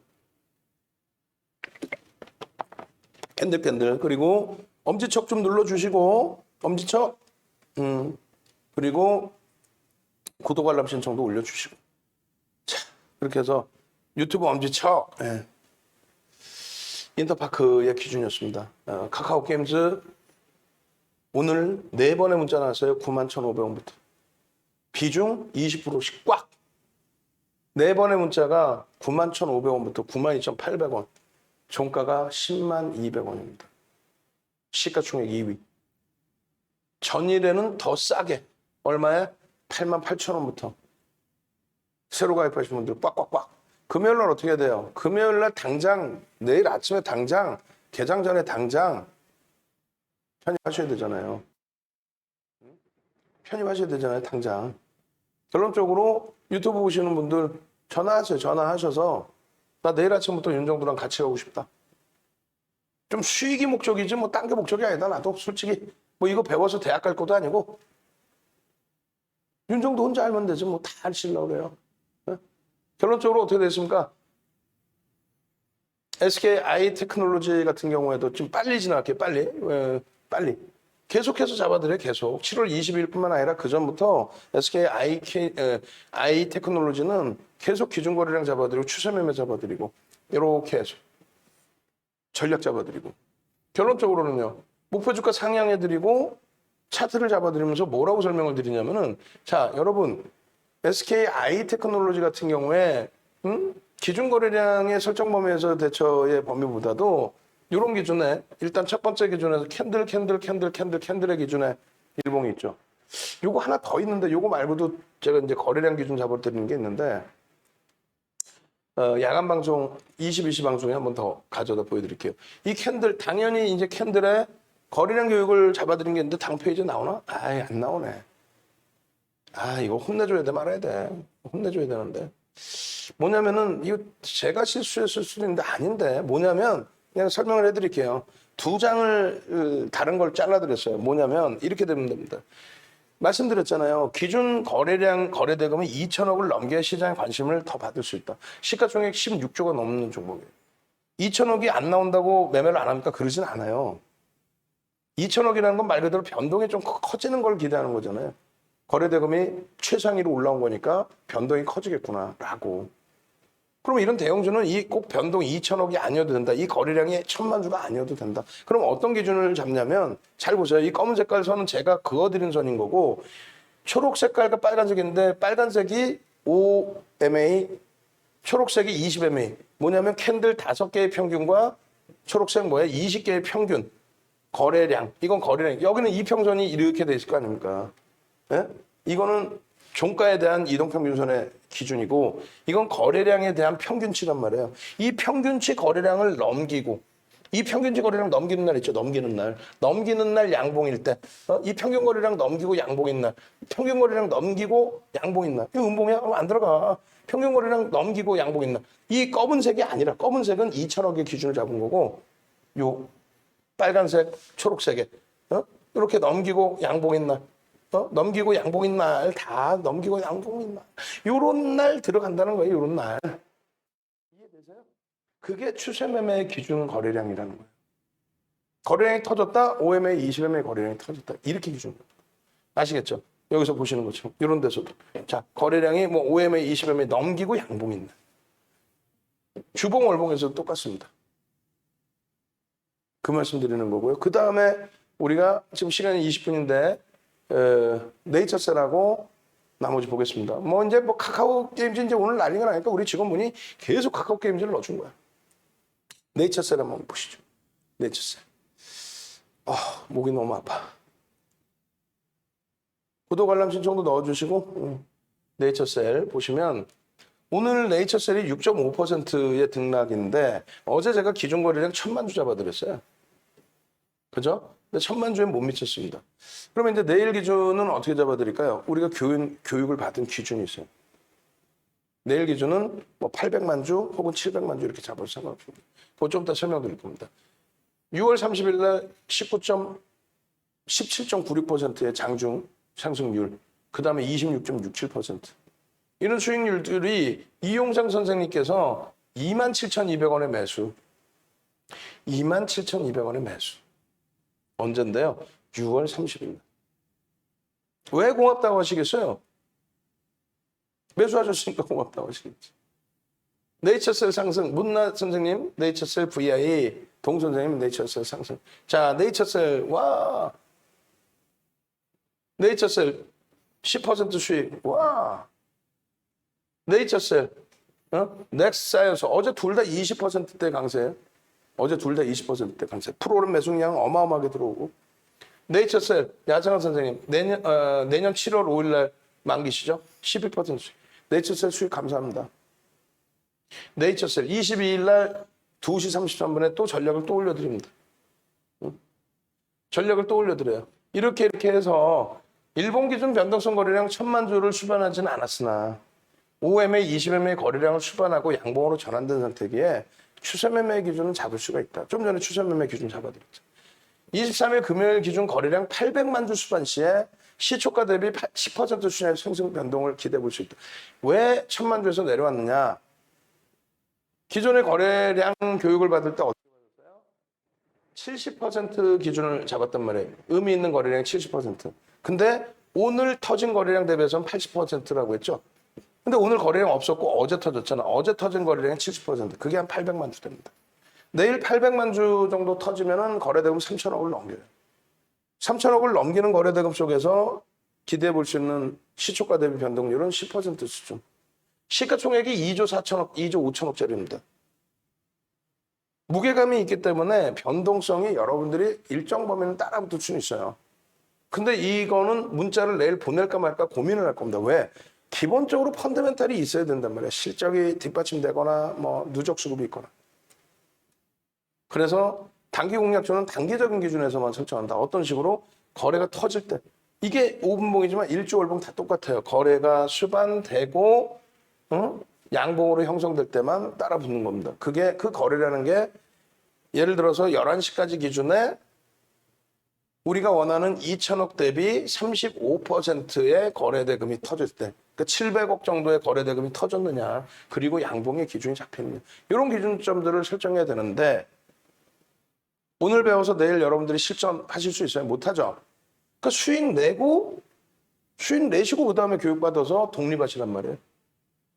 A: 캔들캔들. 그리고 엄지척 좀 눌러주시고 엄지척. 그리고 구독 알람 신청도 올려주시고. 자, 이렇게 해서 유튜브 엄지척. 예. 인터파크의 기준이었습니다. 카카오 게임즈 오늘 4번의 문자 나왔어요. 91,500원부터. 비중 20%씩 꽉. 4번의 문자가 91,500원부터 92,800원. 종가가 102,200원입니다. 시가총액 2위. 전일에는 더 싸게. 얼마에? 88,000원부터. 새로 가입하신 분들 꽉꽉꽉. 금요일날 어떻게 해야 돼요? 금요일날 당장, 내일 아침에 당장, 개장 전에 당장 편입하셔야 되잖아요. 편입하셔야 되잖아요, 당장. 결론적으로 유튜브 보시는 분들 전화하세요. 전화하셔서 나 내일 아침부터 윤정두랑 같이 가고 싶다. 좀 수익이 목적이지 뭐 딴 게 목적이 아니다. 나도 솔직히 뭐 이거 배워서 대학 갈 것도 아니고 윤정두 혼자 알면 되지 뭐 다 하시려고 그래요. 네? 결론적으로 어떻게 됐습니까? SKI 테크놀로지 같은 경우에도 좀 빨리 지나갈게요. 빨리. 계속해서 잡아드려요. 계속. 7월 20일뿐만 아니라 그 전부터 SKI 테크놀로지는 계속 기준거래량 잡아드리고 추세매매 잡아드리고 이렇게 해서 전략 잡아드리고 결론적으로는요. 목표주가 상향해드리고 차트를 잡아드리면서 뭐라고 설명을 드리냐면은 자 여러분 SKI 테크놀로지 같은 경우에 기준거래량의 설정 범위에서 대처의 범위보다도 이런 기준에 일단 첫 번째 기준에서 캔들의 기준에 일봉이 있죠. 요거 하나 더 있는데 요거 말고도 제가 이제 거래량 기준 잡아드리는 게 있는데 야간 방송 22시 방송에 한번 더 가져다 보여드릴게요. 이 캔들 당연히 이제 캔들의 거래량 교육을 잡아드린 게 있는데 다음 페이지에 나오나? 아예 안 나오네. 아 이거 혼내줘야 돼 말아야 돼. 혼내줘야 되는데 뭐냐면은 이거 제가 실수했을 수도 있는데 아닌데 뭐냐면 그냥 설명을 해드릴게요. 2장을 다른 걸 잘라드렸어요. 뭐냐면 이렇게 되면 됩니다. 말씀드렸잖아요. 기준 거래량 거래대금이 2천억을 넘겨야 시장에 관심을 더 받을 수 있다. 시가총액 16조가 넘는 종목이에요. 2천억이 안 나온다고 매매를 안 합니까? 그러진 않아요. 2천억이라는 건 말 그대로 변동이 좀 커지는 걸 기대하는 거잖아요. 거래대금이 최상위로 올라온 거니까 변동이 커지겠구나라고. 그럼 이런 대형주는 꼭 변동 2천억이 아니어도 된다. 이 거래량이 1,000만 주가 아니어도 된다. 그럼 어떤 기준을 잡냐면 잘 보세요. 이 검은 색깔 선은 제가 그어드린 선인 거고 초록 색깔과 빨간색인데 빨간색이 5MA, 초록색이 20MA. 뭐냐면 캔들 5개의 평균과 초록색 뭐야? 20개의 평균. 거래량. 이건 거래량. 여기는 이평선이 이렇게 돼 있을 거 아닙니까? 예? 이거는 종가에 대한 이동평균선의 기준이고 이건 거래량에 대한 평균치란 말이에요. 이 평균치 거래량을 넘기고 이 평균치 거래량 넘기는 날 있죠. 넘기는 날 양봉일 때 이 평균 거래량 넘기고 양봉인 날 평균 거래량 넘기고 양봉인 날 이거 음봉이야? 그럼 안 들어가. 평균 거래량 넘기고 양봉인 날 이 검은색이 아니라 검은색은 2천억의 기준을 잡은 거고 요 빨간색 초록색에 이렇게 넘기고 양봉인 날 넘기고 양봉인 날, 다 넘기고 양봉인 날. 요런 날 들어간다는 거예요, 요런 날. 이해되세요? 그게 추세매매의 기준 거래량이라는 거예요. 거래량이 터졌다, 5MA, 20MA 거래량이 터졌다. 이렇게 기준. 아시겠죠? 여기서 보시는 것처럼. 요런 데서도. 자, 거래량이 뭐 5MA, 20MA 넘기고 양봉인 날. 주봉, 월봉에서도 똑같습니다. 그 말씀 드리는 거고요. 그 다음에 우리가 지금 시간이 20분인데, 네이처셀하고 나머지 보겠습니다. 뭐 이제 뭐 카카오 게임즈 이제 오늘 난리가 나니까 우리 직원분이 계속 카카오 게임즈를 넣어준 거야. 네이처셀 한번 보시죠. 네이처셀. 목이 너무 아파. 구독 알람 신청도 넣어주시고 네이처셀 보시면 오늘 네이처셀이 6.5%의 등락인데 어제 제가 기준 거래량 1,000만 주 잡아드렸어요. 그죠? 근데 1,000만 주엔 못 미쳤습니다. 그러면 이제 내일 기준은 어떻게 잡아드릴까요? 우리가 교육을 받은 기준이 있어요. 내일 기준은 뭐 800만 주 혹은 700만 주 이렇게 잡을 생각입니다. 그거 좀 이따 설명드릴 겁니다. 6월 30일 날 17.96%의 장중 상승률, 그 다음에 26.67%. 이런 수익률들이 이용상 선생님께서 27,200원의 매수, 27,200원의 매수. 언젠데요? 6월 30일. 왜 고맙다고 하시겠어요? 매수하셨으니까 고맙다고 하시겠지. 네이처셀 상승, 문나 선생님, 네이처셀 VI, 동 선생님, 네이처셀 상승. 자, 네이처셀, 와. 네이처셀 10% 수익, 와. 네이처셀, 넥스사이언스, 어제 둘 다 20%대 강세예요. 어제 둘 다 20%대 강세. 프로그램 매수량 어마어마하게 들어오고. 네이처셀, 야장한 선생님, 내년 7월 5일 날 만기시죠? 11% 수익. 네이처셀 수익 감사합니다. 네이처셀 22일 날 2시 33분에 또 전략을 또 올려드립니다. 전략을 또 올려드려요. 이렇게 해서 일본 기준 변동성 거래량 1,000만 주를 수반하지는 않았으나 5MA, 20MA 거래량을 수반하고 양봉으로 전환된 상태기에 추세 매매 기준은 잡을 수가 있다. 좀 전에 추세 매매 기준 잡아드렸죠. 23일 금요일 기준 거래량 800만 주 수반 시에 시초가 대비 10% 수준의 상승 변동을 기대해 볼 수 있다. 왜 1,000만 주에서 내려왔느냐? 기존의 거래량 교육을 받을 때 어떻게 받았어요? 70% 기준을 잡았단 말이에요. 의미 있는 거래량 70%. 근데 오늘 터진 거래량 대비해서는 80%라고 했죠. 근데 오늘 거래량 없었고 어제 터졌잖아. 어제 터진 거래량이 70%. 그게 한 800만 주 됩니다. 내일 800만 주 정도 터지면은 거래대금 3천억을 넘겨요. 3천억을 넘기는 거래대금 속에서 기대해 볼 수 있는 시초가 대비 변동률은 10% 수준. 시가총액이 2조 4천억, 2조 5천억짜리입니다. 무게감이 있기 때문에 변동성이 여러분들이 일정 범위는 따라붙을 수는 있어요. 근데 이거는 문자를 내일 보낼까 말까 고민을 할 겁니다. 왜? 기본적으로 펀더멘탈이 있어야 된단 말이에요. 실적이 뒷받침되거나 뭐 누적 수급이 있거나. 그래서 단기 공략주는 단기적인 기준에서만 설정한다. 어떤 식으로? 거래가 터질 때. 이게 5분봉이지만 1조 월봉 다 똑같아요. 거래가 수반되고 양봉으로 형성될 때만 따라 붙는 겁니다. 그게 그 거래라는 게 예를 들어서 11시까지 기준에 우리가 원하는 2천억 대비 35%의 거래대금이 터질 때, 그러니까 700억 정도의 거래대금이 터졌느냐, 그리고 양봉의 기준이 잡히느냐, 이런 기준점들을 설정해야 되는데 오늘 배워서 내일 여러분들이 실천하실 수 있어요? 못하죠? 그러니까 수익 내시고 그 다음에 교육받아서 독립하시란 말이에요.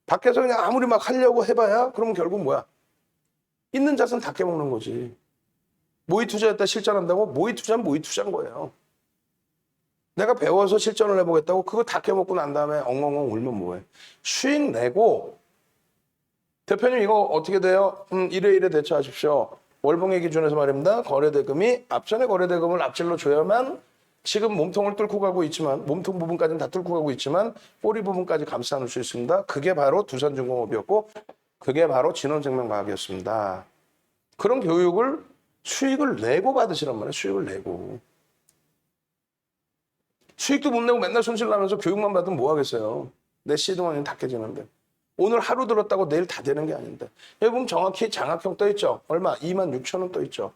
A: 밖에서 그냥 아무리 막 하려고 해봐야 그러면 결국 뭐야? 있는 자산 다 깨먹는 거지. 모의 투자했다 실전한다고? 모의 투자는 모의 투자인 거예요. 내가 배워서 실전을 해보겠다고 그거 다 깨먹고 난 다음에 엉엉엉 울면 뭐해? 수익 내고 대표님 이거 어떻게 돼요? 이래 대처하십시오. 월봉의 기준에서 말입니다. 거래대금이 앞전에 거래대금을 앞질러 줘야만 지금 몸통을 뚫고 가고 있지만 몸통 부분까지는 다 뚫고 가고 있지만 꼬리 부분까지 감싸놓을 수 있습니다. 그게 바로 두산중공업이었고 그게 바로 진원생명과학이었습니다. 그런 교육을 수익을 내고 받으시란 말이에요. 수익을 내고. 수익도 못 내고 맨날 손실 나면서 교육만 받으면 뭐 하겠어요. 내 시드머니는 다 깨지는데. 오늘 하루 들었다고 내일 다 되는 게 아닌데. 여기 보면 정확히 장학형 떠있죠. 얼마? 26,000원 떠있죠.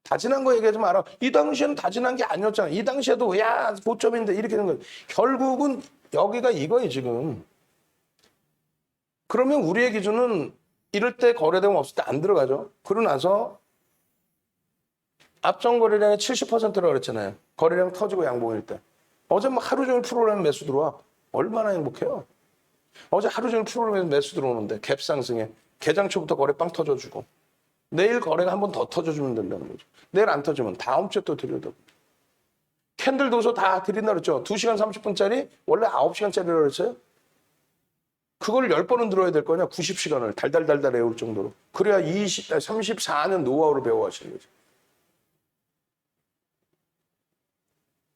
A: 다 지난 거 얘기하지 마라. 이 당시에는 다 지난 게 아니었잖아. 이 당시에도 야 고점인데 이렇게 된 거예요. 결국은 여기가 이거예요 지금. 그러면 우리의 기준은 이럴 때 거래대금 없을 때 안 들어가죠. 그러고 나서 앞전 거래량의 70%라고 그랬잖아요. 거래량 터지고 양봉일 때. 어제 막 하루 종일 프로그램 매수 들어와. 얼마나 행복해요. 어제 하루 종일 프로그램 매수 들어오는데 갭 상승에 개장 초부터 거래 빵 터져주고 내일 거래가 한 번 더 터져주면 된다는 거죠. 내일 안 터지면 다음 주에 또 드려도. 캔들 도서 다 드린다 그랬죠. 2시간 30분짜리 원래 9시간짜리라고 그랬어요. 그걸 10번은 들어야 될 거냐. 90시간을 달달달달 외울 정도로. 그래야 34년 노하우를 배워가시는 거죠.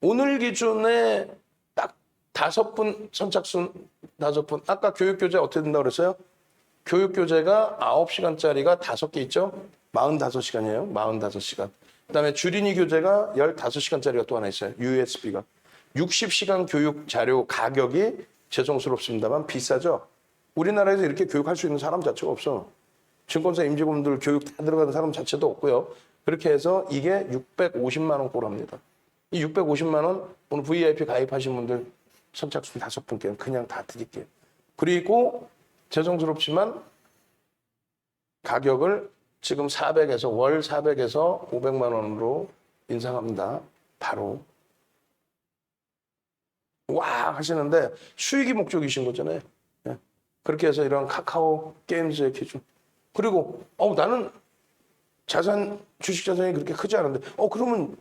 A: 오늘 기준에 딱 5분 선착순 5분. 아까 교육교재 어떻게 된다고 그랬어요? 교육교재가 9시간짜리가 5개 있죠? 45시간이에요. 45시간. 그다음에 주린이 교재가 15시간짜리가 또 하나 있어요. USB가. 60시간 교육 자료 가격이 죄송스럽습니다만 비싸죠? 우리나라에서 이렇게 교육할 수 있는 사람 자체가 없어. 증권사 임직원들 교육 다 들어가는 사람 자체도 없고요. 그렇게 해서 이게 650만 원 꼴합니다. 이 650만 원 오늘 VIP 가입하신 분들 선착순 5분께 그냥 다 드릴게요. 그리고 죄송스럽지만 가격을 지금 400에서 월 400에서 500만 원으로 인상합니다. 바로. 와 하시는데 수익이 목적이신 거잖아요. 예. 그렇게 해서 이런 카카오 게임즈의 기준. 그리고 나는 주식 자산이 그렇게 크지 않은데 그러면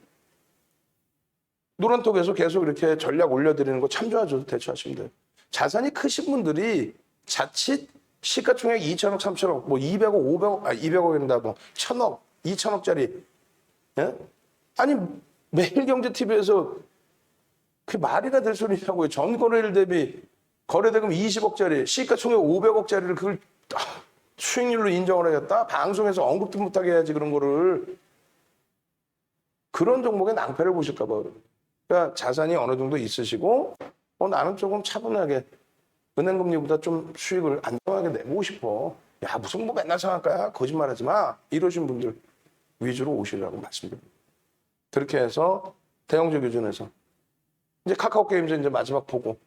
A: 노란톡에서 계속 이렇게 전략 올려드리는 거 참조하셔도 대처하시면 돼요. 자산이 크신 분들이 자칫 시가총액 2천억, 3천억, 뭐 200억, 500억, 200억입니다. 뭐 1000억, 2000억짜리. 예? 아니 매일경제TV에서 그게 말이나 될 소리냐고요. 전 거래일 대비 거래대금 20억짜리, 시가총액 500억짜리를 그걸 수익률로 인정을 하겠다? 방송에서 언급도 못하게 해야지 그런 거를. 그런 종목에 낭패를 보실까 봐. 그러니까 자산이 어느 정도 있으시고 나는 조금 차분하게 은행금리보다 좀 수익을 안정하게 내보고 싶어. 야 무슨 뭐 맨날 상한가야? 거짓말하지 마. 이러신 분들 위주로 오시라고 말씀드립니다. 그렇게 해서 대형주 기준에서 이제 카카오 게임즈 이제 마지막 보고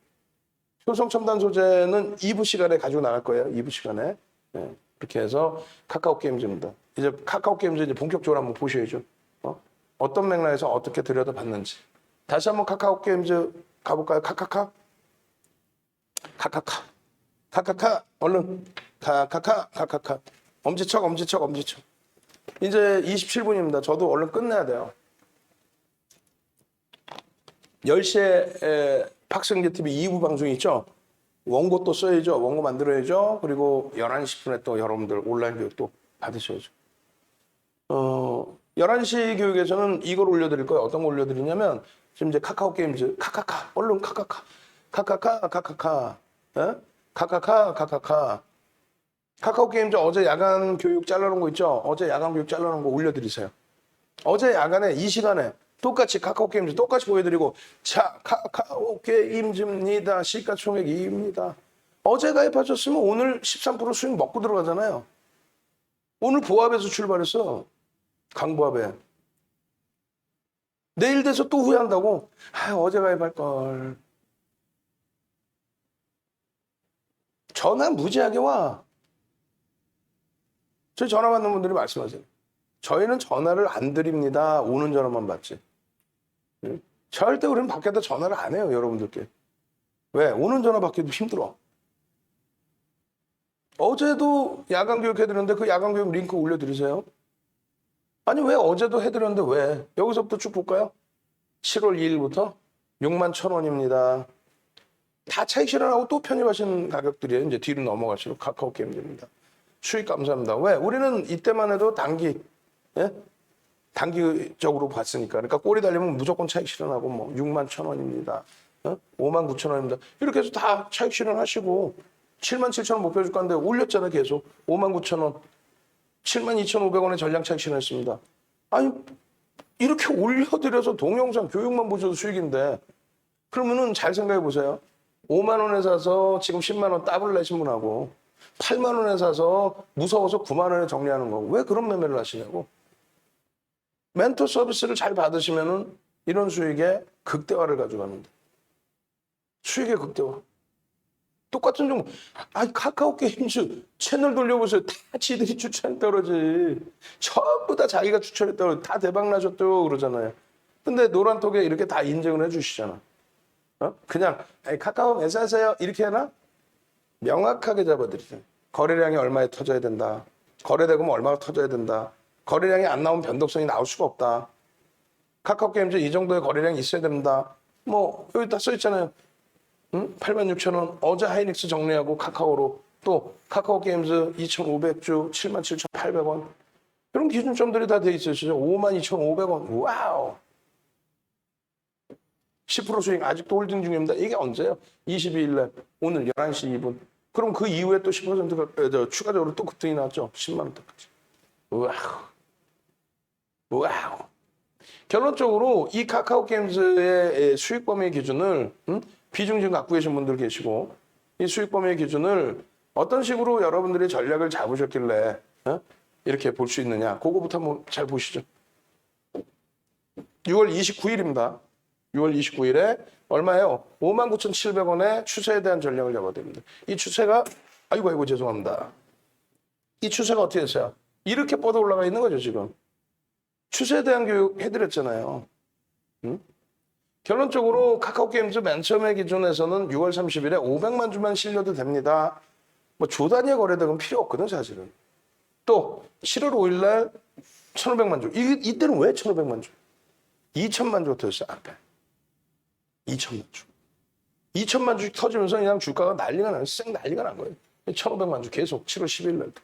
A: 효성 첨단 소재는 2부 시간에 가지고 나갈 거예요. 2부 시간에. 네. 그렇게 해서 카카오 게임즈입니다. 이제 카카오 게임즈 이제 본격적으로 한번 보셔야죠. 어떤 맥락에서 어떻게 들여다봤는지. 다시 한번 카카오 게임즈 가볼까요? 카카카 얼른 카카카 엄지척 이제 27분입니다. 저도 얼른 끝내야 돼요. 10시에 박성재 TV 2부 방송이 있죠. 원고 또 써야죠. 원고 만들어야죠. 그리고 11시 10분에 또 여러분들 온라인 교육 또 받으셔야죠. 11시 교육에서는 이걸 올려드릴 거예요. 어떤 거 올려드리냐면 지금 이제 카카오 게임즈 얼른 카카카 예? 카카오 게임즈 어제 야간 교육 잘라놓은 거 있죠? 어제 야간 교육 잘라놓은 거 올려드리세요. 어제 야간에 이 시간에 똑같이 카카오 게임즈 똑같이 보여드리고 자 카카오 게임즈입니다. 시가총액 2입니다. 어제 가입하셨으면 오늘 13% 수익 먹고 들어가잖아요. 오늘 보합에서 출발했어. 강보합에. 내일 돼서 또 후회한다고? 어제 가입할 걸. 전화 무지하게 와. 저희 전화 받는 분들이 말씀하세요. 저희는 전화를 안 드립니다. 오는 전화만 받지. 절대 우리는 밖에다 전화를 안 해요. 여러분들께. 왜? 오는 전화 받기도 힘들어. 어제도 야간 교육 해드렸는데 그 야간 교육 링크 올려드리세요. 아니 왜 어제도 해드렸는데 왜? 여기서부터 쭉 볼까요? 7월 2일부터 61,000원입니다. 다 차익 실현하고 또 편입하시는 가격들이에요. 이제 뒤로 넘어갈수록 카카오 게임즈입니다. 수익 감사합니다. 왜? 우리는 이때만 해도 단기적으로 봤으니까. 그러니까 꼬리 달리면 무조건 차익 실현하고 뭐 61,000원입니다. 59,000원입니다. 이렇게 해서 다 차익 실현하시고 77,000원 목표 주가인데 올렸잖아요. 계속 59,000원. 72,500원의 전량 차익 실현했습니다. 아니 이렇게 올려드려서 동영상 교육만 보셔도 수익인데 그러면은 잘 생각해 보세요. 5만 원에 사서 지금 10만 원 더블 내신 분하고 8만 원에 사서 무서워서 9만 원에 정리하는 거 왜 그런 매매를 하시냐고. 멘토 서비스를 잘 받으시면은 이런 수익의 극대화를 가져가는데 수익의 극대화. 똑같은 종목. 카카오 게임즈 채널 돌려보세요. 다 지들이 추천했다고 그러지. 전부 다 자기가 추천했다고 다 대박 나셨다고 그러잖아요. 근데 노란톡에 이렇게 다 인증을 해주시잖아. 그냥 카카오 매수하세요 이렇게 하나? 명확하게 잡아드리죠. 거래량이 얼마에 터져야 된다. 거래대금 얼마가 터져야 된다. 거래량이 안 나오면 변동성이 나올 수가 없다. 카카오 게임즈 이 정도의 거래량이 있어야 됩니다. 뭐 여기 다 써있잖아요. 86,000원 어제 하이닉스 정리하고 카카오로 또 카카오 게임즈 2,500주 77,800원 이런 기준점들이 다 돼 있으시죠. 52,500원 와우. 10% 수익 아직도 홀딩 중입니다. 이게 언제요? 22일날 오늘 11시 2분. 그럼 그 이후에 또 10%가 추가적으로 또 급등이 나왔죠. 10만 원대까지. 와우. 결론적으로 이 카카오 게임즈의 수익 범위 기준을 비중 지금 갖고 계신 분들 계시고 이 수익 범위 기준을 어떤 식으로 여러분들이 전략을 잡으셨길래 이렇게 볼 수 있느냐. 그거부터 한번 잘 보시죠. 6월 29일입니다. 6월 29일에 얼마예요? 59,700원의 추세에 대한 전략을 잡아야 됩니다. 이 추세가 아이고 죄송합니다. 이 추세가 어떻게 됐어요? 이렇게 뻗어 올라가 있는 거죠 지금. 추세에 대한 교육 해드렸잖아요. 응? 결론적으로 카카오게임즈 맨 처음에 기준에서는 6월 30일에 500만 주만 실려도 됩니다. 뭐 조단위의 거래대금 필요 없거든 사실은. 또 7월 5일 날 1,500만 주. 이때는 왜 1,500만 주? 2천만 주가 터졌어요 앞에. 2천만 주. 2천만 주 터지면서 그냥 주가가 난리가 나요. 쌩 난리가 난 거예요. 1,500만 주 계속 7월 10일 날도.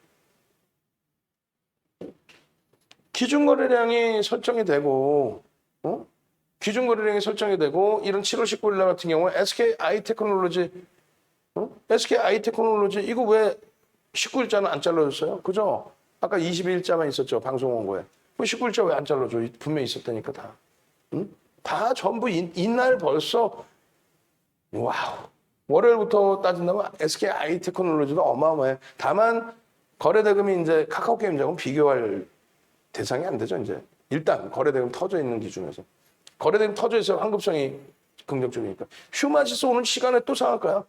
A: 기준 거래량이 설정이 되고 기준 거래량이 설정이 되고 이런 7월 19일 날 같은 경우에 SK 아이테크놀로지 SK 아이테크놀로지 이거 왜 19일자는 안 잘라줬어요? 그죠? 아까 22일자만 있었죠. 방송 원고에. 19일자 왜 안 잘라줘? 분명히 있었다니까 다. 다 전부 이날 벌써 와우. 월요일부터 따진다면 SK 아이테크놀로지도 어마어마해. 다만 거래대금이 이제 카카오게임즈하고는 비교할 대상이 안 되죠. 이제 일단 거래대금 터져 있는 기준에서. 거래대금 터져 있어 환급성이 긍정적이니까. 휴마시스 오늘 시간에 또 상할까요?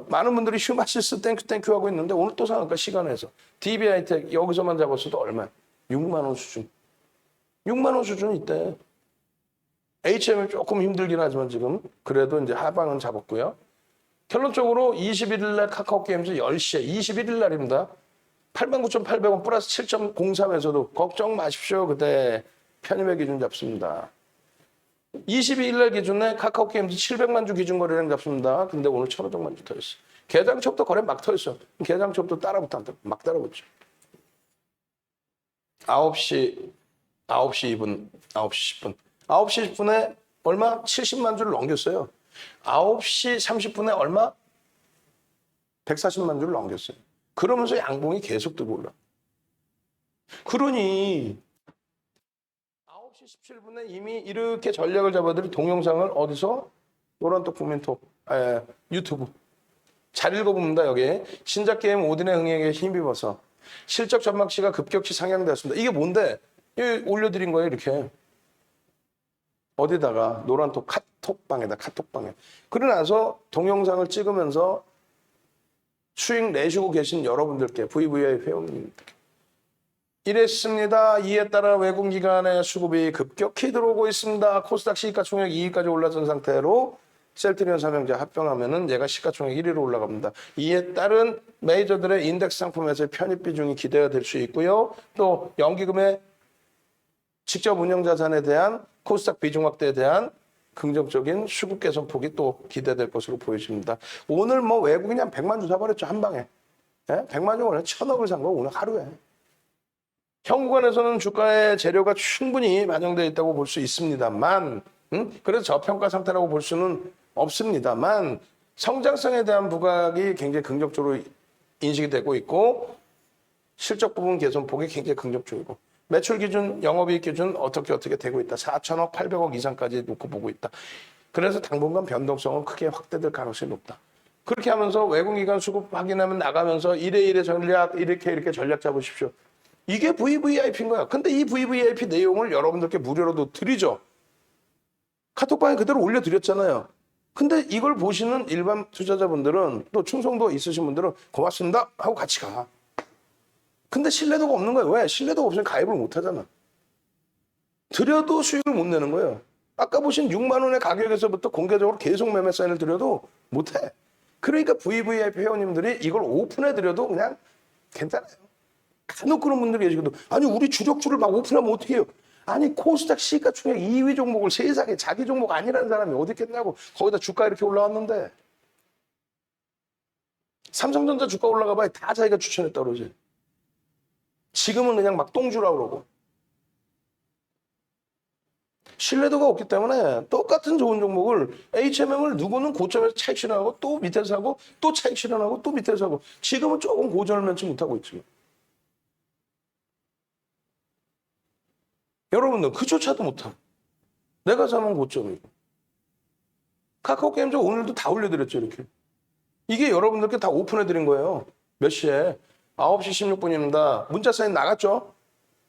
A: 많은 분들이 휴마시스 땡큐 하고 있는데 오늘 또 상할까 시간에서. DB하이텍 여기서만 잡았어도 얼마? 6만 원 수준. 6만 원 수준 있대. HM은 조금 힘들긴 하지만 지금 그래도 이제 하방은 잡았고요. 결론적으로 21일 날 카카오게임즈 10시에 21일 날입니다. 89,800원 플러스 7.03에서도 걱정 마십시오. 그때 편입의 기준 잡습니다. 22일 날 기준에 카카오게임즈 700만 주 기준 거래량 잡습니다. 근데 오늘 1,500만 주 터졌어. 개장첩도 거래 막 터졌어. 개장첩도 막 따라붙죠. 9시 2분, 9시 10분. 9시 10분에 얼마? 70만 주를 넘겼어요. 9시 30분에 얼마? 140만 주를 넘겼어요. 그러면서 양봉이 계속 뜨고 올라. 그러니 9시 17분에 이미 이렇게 전략을 잡아들이 동영상을 어디서? 노란톡 국민톡, 유튜브. 잘 읽어봅니다. 여기. 신작게임 오딘의 흥행에 힘입어서 실적 전망치가 급격히 상향되었습니다. 이게 뭔데? 올려드린 거예요. 이렇게. 어디다가? 노란톡 카톡방에다. 그러고 나서 동영상을 찍으면서 수익 내시고 계신 여러분들께 VVI 회원님들께 이랬습니다. 이에 따라 외국기관의 수급이 급격히 들어오고 있습니다. 코스닥 시가총액 2위까지 올라선 상태로 셀트리온 삼형제 합병하면은 얘가 시가총액 1위로 올라갑니다. 이에 따른 메이저들의 인덱스 상품에서의 편입 비중이 기대가 될 수 있고요. 또 연기금의 직접 운영 자산에 대한 코스닥 비중 확대에 대한 긍정적인 수급 개선 폭이 또 기대될 것으로 보여집니다. 오늘 뭐 외국인이 한 100만 주 사버렸죠, 한 방에. 100만 주 원에 1,000억을 산 거 오늘 하루에. 현구간에서는 주가의 재료가 충분히 반영되어 있다고 볼 수 있습니다만, 그래서 저평가 상태라고 볼 수는 없습니다만, 성장성에 대한 부각이 굉장히 긍정적으로 인식이 되고 있고, 실적 부분 개선 폭이 굉장히 긍정적이고, 매출 기준, 영업이익 기준 어떻게 되고 있다. 4천억, 800억 이상까지 놓고 보고 있다. 그래서 당분간 변동성은 크게 확대될 가능성이 높다. 그렇게 하면서 외국기관 수급 확인하면 나가면서 이래 전략, 이렇게 전략 잡으십시오. 이게 VVIP인 거야. 근데 이 VVIP 내용을 여러분들께 무료로도 드리죠. 카톡방에 그대로 올려드렸잖아요. 근데 이걸 보시는 일반 투자자분들은 또 충성도 있으신 분들은 고맙습니다 하고 같이 가. 근데 신뢰도가 없는 거예요. 왜? 신뢰도가 없으면 가입을 못 하잖아. 드려도 수익을 못 내는 거예요. 아까 보신 6만 원의 가격에서부터 공개적으로 계속 매매 사인을 드려도 못 해. 그러니까 VVIP 회원님들이 이걸 오픈해 드려도 그냥 괜찮아요. 간혹 그런 분들이 계시거든. 아니 우리 주력주를 막 오픈하면 어떻게 해요? 아니 코스닥 시가총액 2위 종목을 세상에 자기 종목 아니라는 사람이 어디 있겠냐고. 거기다 주가 이렇게 올라왔는데. 삼성전자 주가 올라가 봐야 다 자기가 추천했다 그러지. 지금은 그냥 막 똥주라고 그러고. 신뢰도가 없기 때문에 똑같은 좋은 종목을 HMM을 누구는 고점에서 차익 실현하고 또 밑에서 사고 또 차익 실현하고 또 밑에서 사고 지금은 조금 고전을 면치 못하고 있지만 여러분들 그조차도 못하고 내가 사면 고점이고 카카오게임즈 오늘도 다 올려드렸죠 이렇게. 이게 여러분들께 다 오픈해드린 거예요. 몇 시에? 9시 16분입니다. 문자 사인 나갔죠?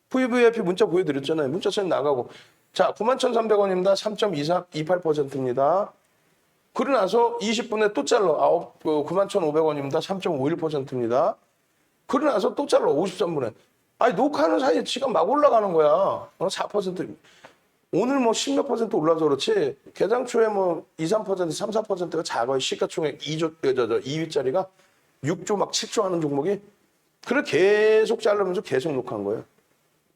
A: VVIP 문자 보여드렸잖아요. 문자 사인 나가고 자, 91,300원입니다. 3.28%입니다. 그러고 나서 20분에 또 잘라. 91,500원입니다. 3.51%입니다. 그러고 나서 또 잘라. 53분에. 아니, 녹화하는 사이에 지가 막 올라가는 거야. 4%. 오늘 뭐 10몇 퍼센트 올라서 그렇지. 개장 초에 뭐 2, 3%, 3, 4%가 작아요. 시가총액 2위짜리가 6조 막 7조 하는 종목이. 그래 계속 자르면서 계속 녹화한 거예요.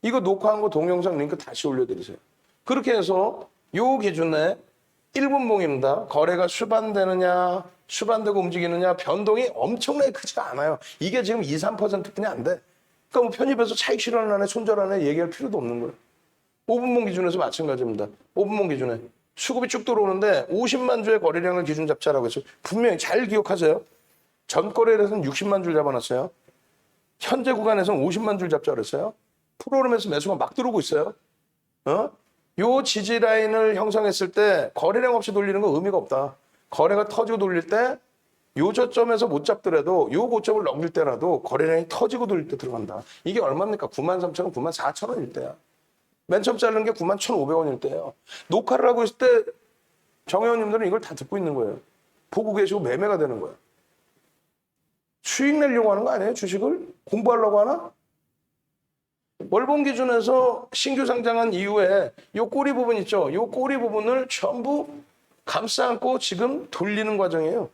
A: 이거 녹화한 거 동영상 링크 다시 올려드리세요. 그렇게 해서 요 기준에 1분봉입니다. 거래가 수반되느냐, 수반되고 움직이느냐 변동이 엄청나게 크지가 않아요. 이게 지금 2, 3%뿐이 안 돼. 그러니까 뭐 편입해서 차익 실현 안에 손절 안에 얘기할 필요도 없는 거예요. 5분봉 기준에서 마찬가지입니다. 5분봉 기준에 수급이 쭉 들어오는데 50만 주의 거래량을 기준 잡자라고 했어요. 분명히 잘 기억하세요. 전 거래일에서는 60만 줄 잡아놨어요. 현재 구간에서는 50만 줄 잡자 그랬어요. 프로그램에서 매수가 막 들어오고 있어요. 요 지지 라인을 형성했을 때 거래량 없이 돌리는 건 의미가 없다. 거래가 터지고 돌릴 때 요 저점에서 못 잡더라도 요 고점을 넘길 때라도 거래량이 터지고 돌릴 때 들어간다. 이게 얼마입니까? 93,000원, 94,000원일 때야. 맨 처음 자르는 게 91,500원일 때예요. 녹화를 하고 있을 때 정회원님들은 이걸 다 듣고 있는 거예요. 보고 계시고 매매가 되는 거예요. 수익 내려고 하는 거 아니에요? 주식을? 공부하려고 하나? 월봉 기준에서 신규 상장한 이후에 요 꼬리 부분 있죠? 요 꼬리 부분을 전부 감싸 안고 지금 돌리는 과정이에요.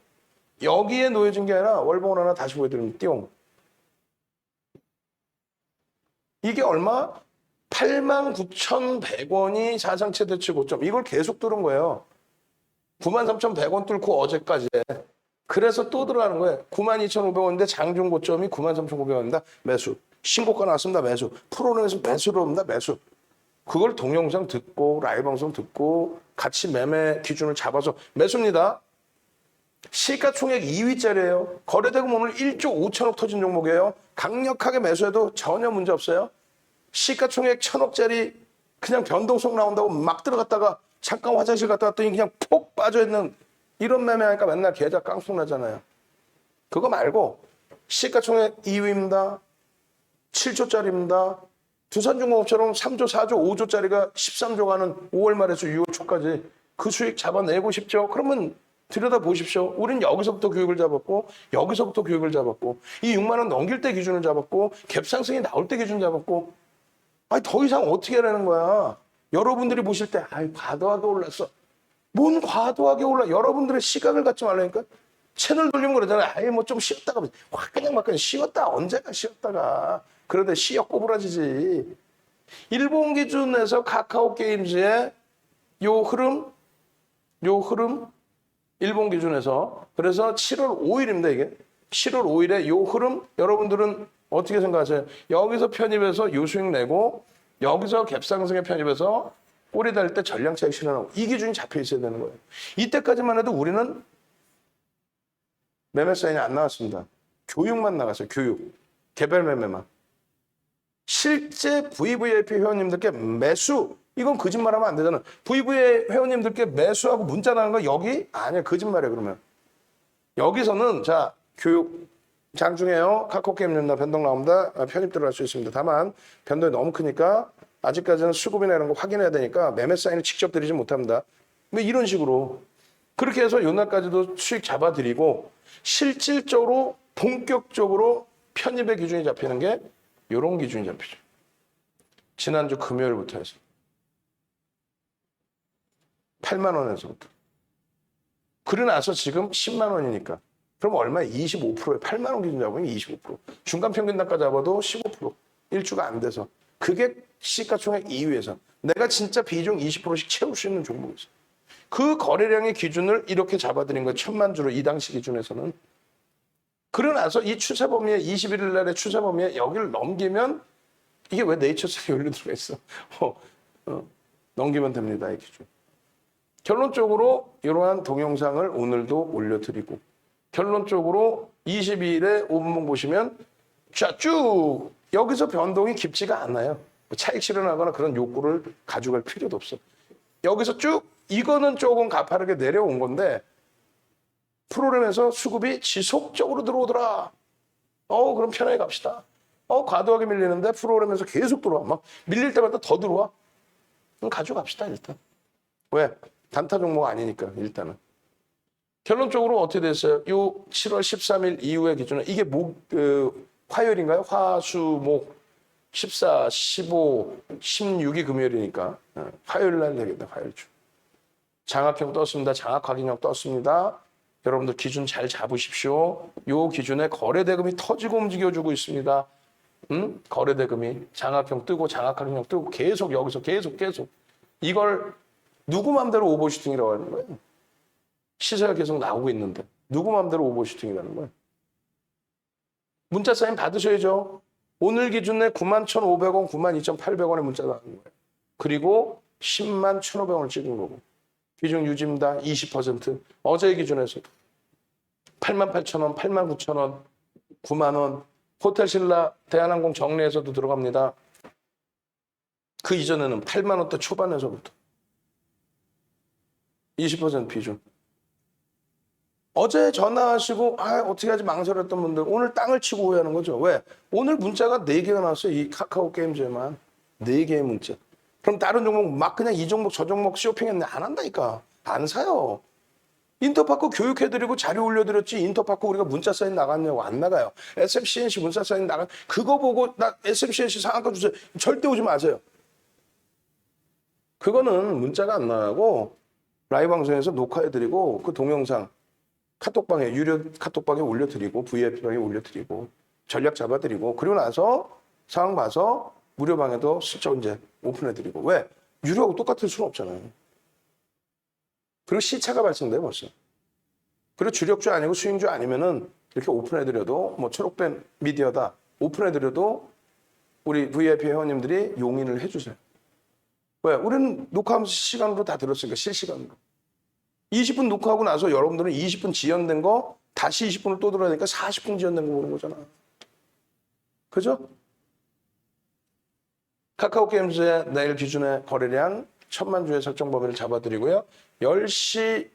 A: 여기에 놓여진 게 아니라 월봉을 하나 다시 보여드립니다. 띠용. 이게 얼마? 89,100원이 사상 최대치 고점. 이걸 계속 뚫은 거예요. 93,100원 뚫고 어제까지. 그래서 또 들어가는 거예요. 92,500원인데 장중 고점이 93,500원입니다. 매수. 신고가 나왔습니다. 매수. 프로그램에서 매수로 옵니다. 매수. 그걸 동영상 듣고 라이브 방송 듣고 같이 매매 기준을 잡아서 매수입니다. 시가총액 2위짜리예요. 거래대금 오늘 1조 5천억 터진 종목이에요. 강력하게 매수해도 전혀 문제 없어요. 시가총액 1,000억짜리 그냥 변동성 나온다고 막 들어갔다가 잠깐 화장실 갔다 왔더니 그냥 폭 빠져있는 이런 매매하니까 맨날 계좌 깡통 나잖아요. 그거 말고 시가총액 2위입니다. 7조짜리입니다. 두산중공업처럼 3조, 4조, 5조짜리가 13조 가는 5월 말에서 6월 초까지 그 수익 잡아내고 싶죠? 그러면 들여다보십시오. 우린 여기서부터 교육을 잡았고 여기서부터 교육을 잡았고 이 6만 원 넘길 때 기준을 잡았고 갭상승이 나올 때 기준 잡았고 아니 더 이상 어떻게 하라는 거야. 여러분들이 보실 때 아이 과도하게 올랐어. 뭔 과도하게 올라. 여러분들의 시각을 갖지 말라니까. 채널 돌리면 그러잖아요. 아예 뭐 좀 쉬었다가 확 그냥 막 그냥 쉬었다. 언제가 쉬었다가. 그러다 쉬어 꼬부라지지. 일본 기준에서 카카오 게임즈의 요 흐름 일본 기준에서 그래서 7월 5일입니다 이게. 7월 5일에 요 흐름 여러분들은 어떻게 생각하세요? 여기서 편입해서 요 수익 내고 여기서 갭상승에 편입해서 꼬리 달 때 전량차익 실현하고 이 기준이 잡혀 있어야 되는 거예요. 이때까지만 해도 우리는 매매 사인이 안 나왔습니다. 교육만 나갔어요. 교육. 개별 매매만. 실제 VVIP 회원님들께 매수. 이건 거짓말하면 안 되잖아. VVIP 회원님들께 매수하고 문자 나는 거 여기? 아니야. 거짓말이에요. 그러면. 여기서는 자 교육 장중에요. 카카오 게임 연다 변동 나옵니다. 편입 들어갈 수 있습니다. 다만 변동이 너무 크니까 아직까지는 수급이나 이런 거 확인해야 되니까 매매 사인을 직접 드리지 못합니다. 뭐 이런 식으로 그렇게 해서 요날까지도 수익 잡아드리고 실질적으로 본격적으로 편입의 기준이 잡히는 게 이런 기준이 잡히죠. 지난주 금요일부터 해서 8만 원에서부터. 그러고 나서 지금 10만 원이니까 그럼 얼마에 25%에 8만 원 기준 잡으면 25%. 중간 평균 단가 잡아도 15%. 일주가 안 돼서. 그게 시가총액 2위에서 내가 진짜 비중 20%씩 채울 수 있는 종목이었어요. 그 거래량의 기준을 이렇게 잡아드린 거예요. 1,000만 주로 이 당시 기준에서는. 그러고 나서 이 추세 범위에 21일 날의 추세 범위에 여기를 넘기면 이게 왜 네이처스에 연료 들어가 있어? 넘기면 됩니다. 이 기준. 결론적으로 이러한 동영상을 오늘도 올려드리고 결론적으로 22일에 5분봉 보시면 자 쭉 여기서 변동이 깊지가 않아요. 차익 실현하거나 그런 욕구를 가져갈 필요도 없어. 여기서 쭉 이거는 조금 가파르게 내려온 건데 프로그램에서 수급이 지속적으로 들어오더라. 그럼 편하게 갑시다. 과도하게 밀리는데 프로그램에서 계속 들어와. 막 밀릴 때마다 더 들어와. 그럼 가져갑시다 일단. 왜? 단타 종목 아니니까 일단은. 결론적으로 어떻게 됐어요? 요 7월 13일 이후의 기준은 이게 화요일인가요? 화수목 14, 15, 16이 금요일이니까 화요일 날 되겠다. 화요일 주. 장악형 떴습니다. 장악 확인형 떴습니다. 여러분들 기준 잘 잡으십시오. 요 기준에 거래대금이 터지고 움직여주고 있습니다. 거래대금이 장악형 뜨고 장악 확인형 뜨고 계속 여기서 계속 이걸 누구 맘대로 오버슈팅이라고 하는 거예요? 시세가 계속 나오고 있는데 누구 맘대로 오버슈팅이라는 거예요? 문자 사인 받으셔야죠. 오늘 기준에 91,500원, 92,800원의 문자가 나온 거예요. 그리고 101,500원을 찍은 거고. 비중 유지입니다. 20%. 어제 기준에서도 88,000원, 89,000원, 9만원. 호텔신라 대한항공 정리에서도 들어갑니다. 그 이전에는 8만원대 초반에서부터 20% 비중. 어제 전화하시고 어떻게 하지 망설였던 분들 오늘 땅을 치고 오해하는 거죠. 왜? 오늘 문자가 4개가 나왔어요. 이 카카오 게임즈에만 4개의 문자. 그럼 다른 종목 막 그냥 이 종목 저 종목 쇼핑했는데 안 한다니까. 안 사요. 인터파크 교육해드리고 자료 올려드렸지 인터파크 우리가 문자 사인 나갔냐고. 안 나가요. SMCNC 문자 사인 나가. 그거 보고 나 SMCNC 상한가 주세요. 절대 오지 마세요. 그거는 문자가 안 나가고 라이브 방송에서 녹화해드리고 그 동영상 카톡방에 유료 카톡방에 올려드리고 VIP방에 올려드리고 전략 잡아드리고 그리고 나서 상황 봐서 무료방에도 슬쩍 이제 오픈해드리고. 왜? 유료하고 똑같을 수는 없잖아요. 그리고 시차가 발생돼요 벌써. 그리고 주력주 아니고 수익주 아니면은 이렇게 오픈해드려도 뭐 초록펜 미디어다 오픈해드려도 우리 VIP 회원님들이 용인을 해주세요. 왜? 우리는 녹화하면서 시간으로 다 들었으니까 실시간으로. 20분 녹화하고 나서 여러분들은 20분 지연된 거 다시 20분을 또 들어야 되니까 40분 지연된 거 보는 거잖아. 그죠? 카카오 게임즈의 내일 기준의 거래량 1,000만 주의 설정 범위를 잡아드리고요. 10시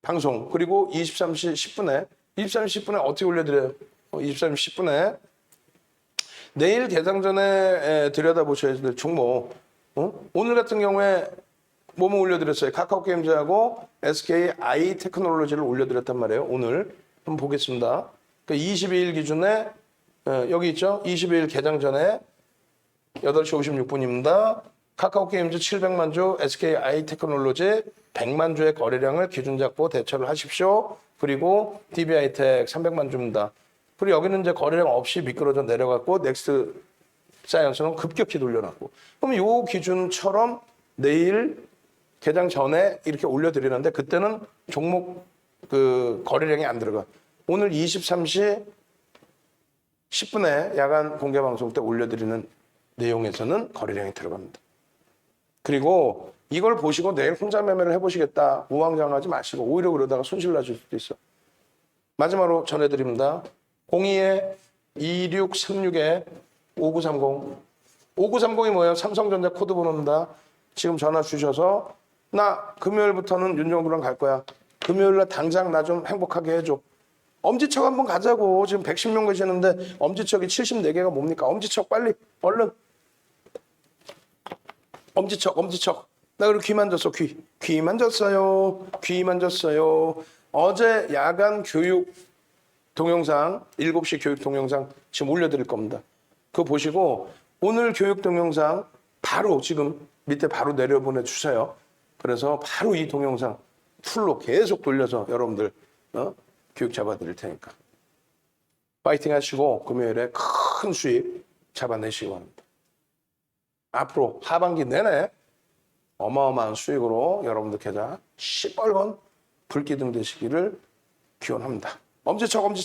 A: 방송 그리고 23시 10분에 어떻게 올려드려요? 23시 10분에 내일 개장 전에 들여다보셔야 될 종목. 오늘 같은 경우에 뭐뭐 올려드렸어요? 카카오 게임즈하고 SK I 테크놀로지를 올려드렸단 말이에요. 오늘 한번 보겠습니다. 그 22일 기준에 여기 있죠? 22일 개장 전에 8시 56분입니다. 카카오 게임즈 700만 주, SK I 테크놀로지 100만 주의 거래량을 기준 잡고 대처를 하십시오. 그리고 DB하이텍 300만 주입니다. 그리고 여기는 이제 거래량 없이 미끄러져 내려갔고 넥스트 사이언스는 급격히 돌려놨고. 그럼 요 기준처럼 내일 개장 전에 이렇게 올려드리는데 그때는 종목 그 거래량이 안 들어가. 오늘 23시 10분에 야간 공개 방송 때 올려드리는 내용에서는 거래량이 들어갑니다. 그리고 이걸 보시고 내일 혼자 매매를 해보시겠다. 우왕좌왕하지 마시고 오히려 그러다가 손실 나실 수도 있어. 마지막으로 전해드립니다. 02-2636-5930 5930이 뭐예요? 삼성전자 코드 번호입니다. 지금 전화 주셔서 나 금요일부터는 윤정두랑 갈 거야. 금요일날 당장 나 좀 행복하게 해줘. 엄지척 한번 가자고. 지금 110명 계시는데 엄지척이 74개가 뭡니까? 엄지척 빨리 얼른. 엄지척. 나 그리고 귀 만졌어. 귀 만졌어요. 어제 야간 교육 동영상 7시 교육 동영상 지금 올려드릴 겁니다. 그거 보시고 오늘 교육 동영상 바로 지금 밑에 바로 내려보내 주세요. 그래서 바로 이 동영상 풀로 계속 돌려서 여러분들 교육 잡아드릴 테니까 파이팅 하시고 금요일에 큰 수익 잡아내시기 바랍니다. 앞으로 하반기 내내 어마어마한 수익으로 여러분들 계좌 시뻘건 불기둥 되시기를 기원합니다. 엄지척.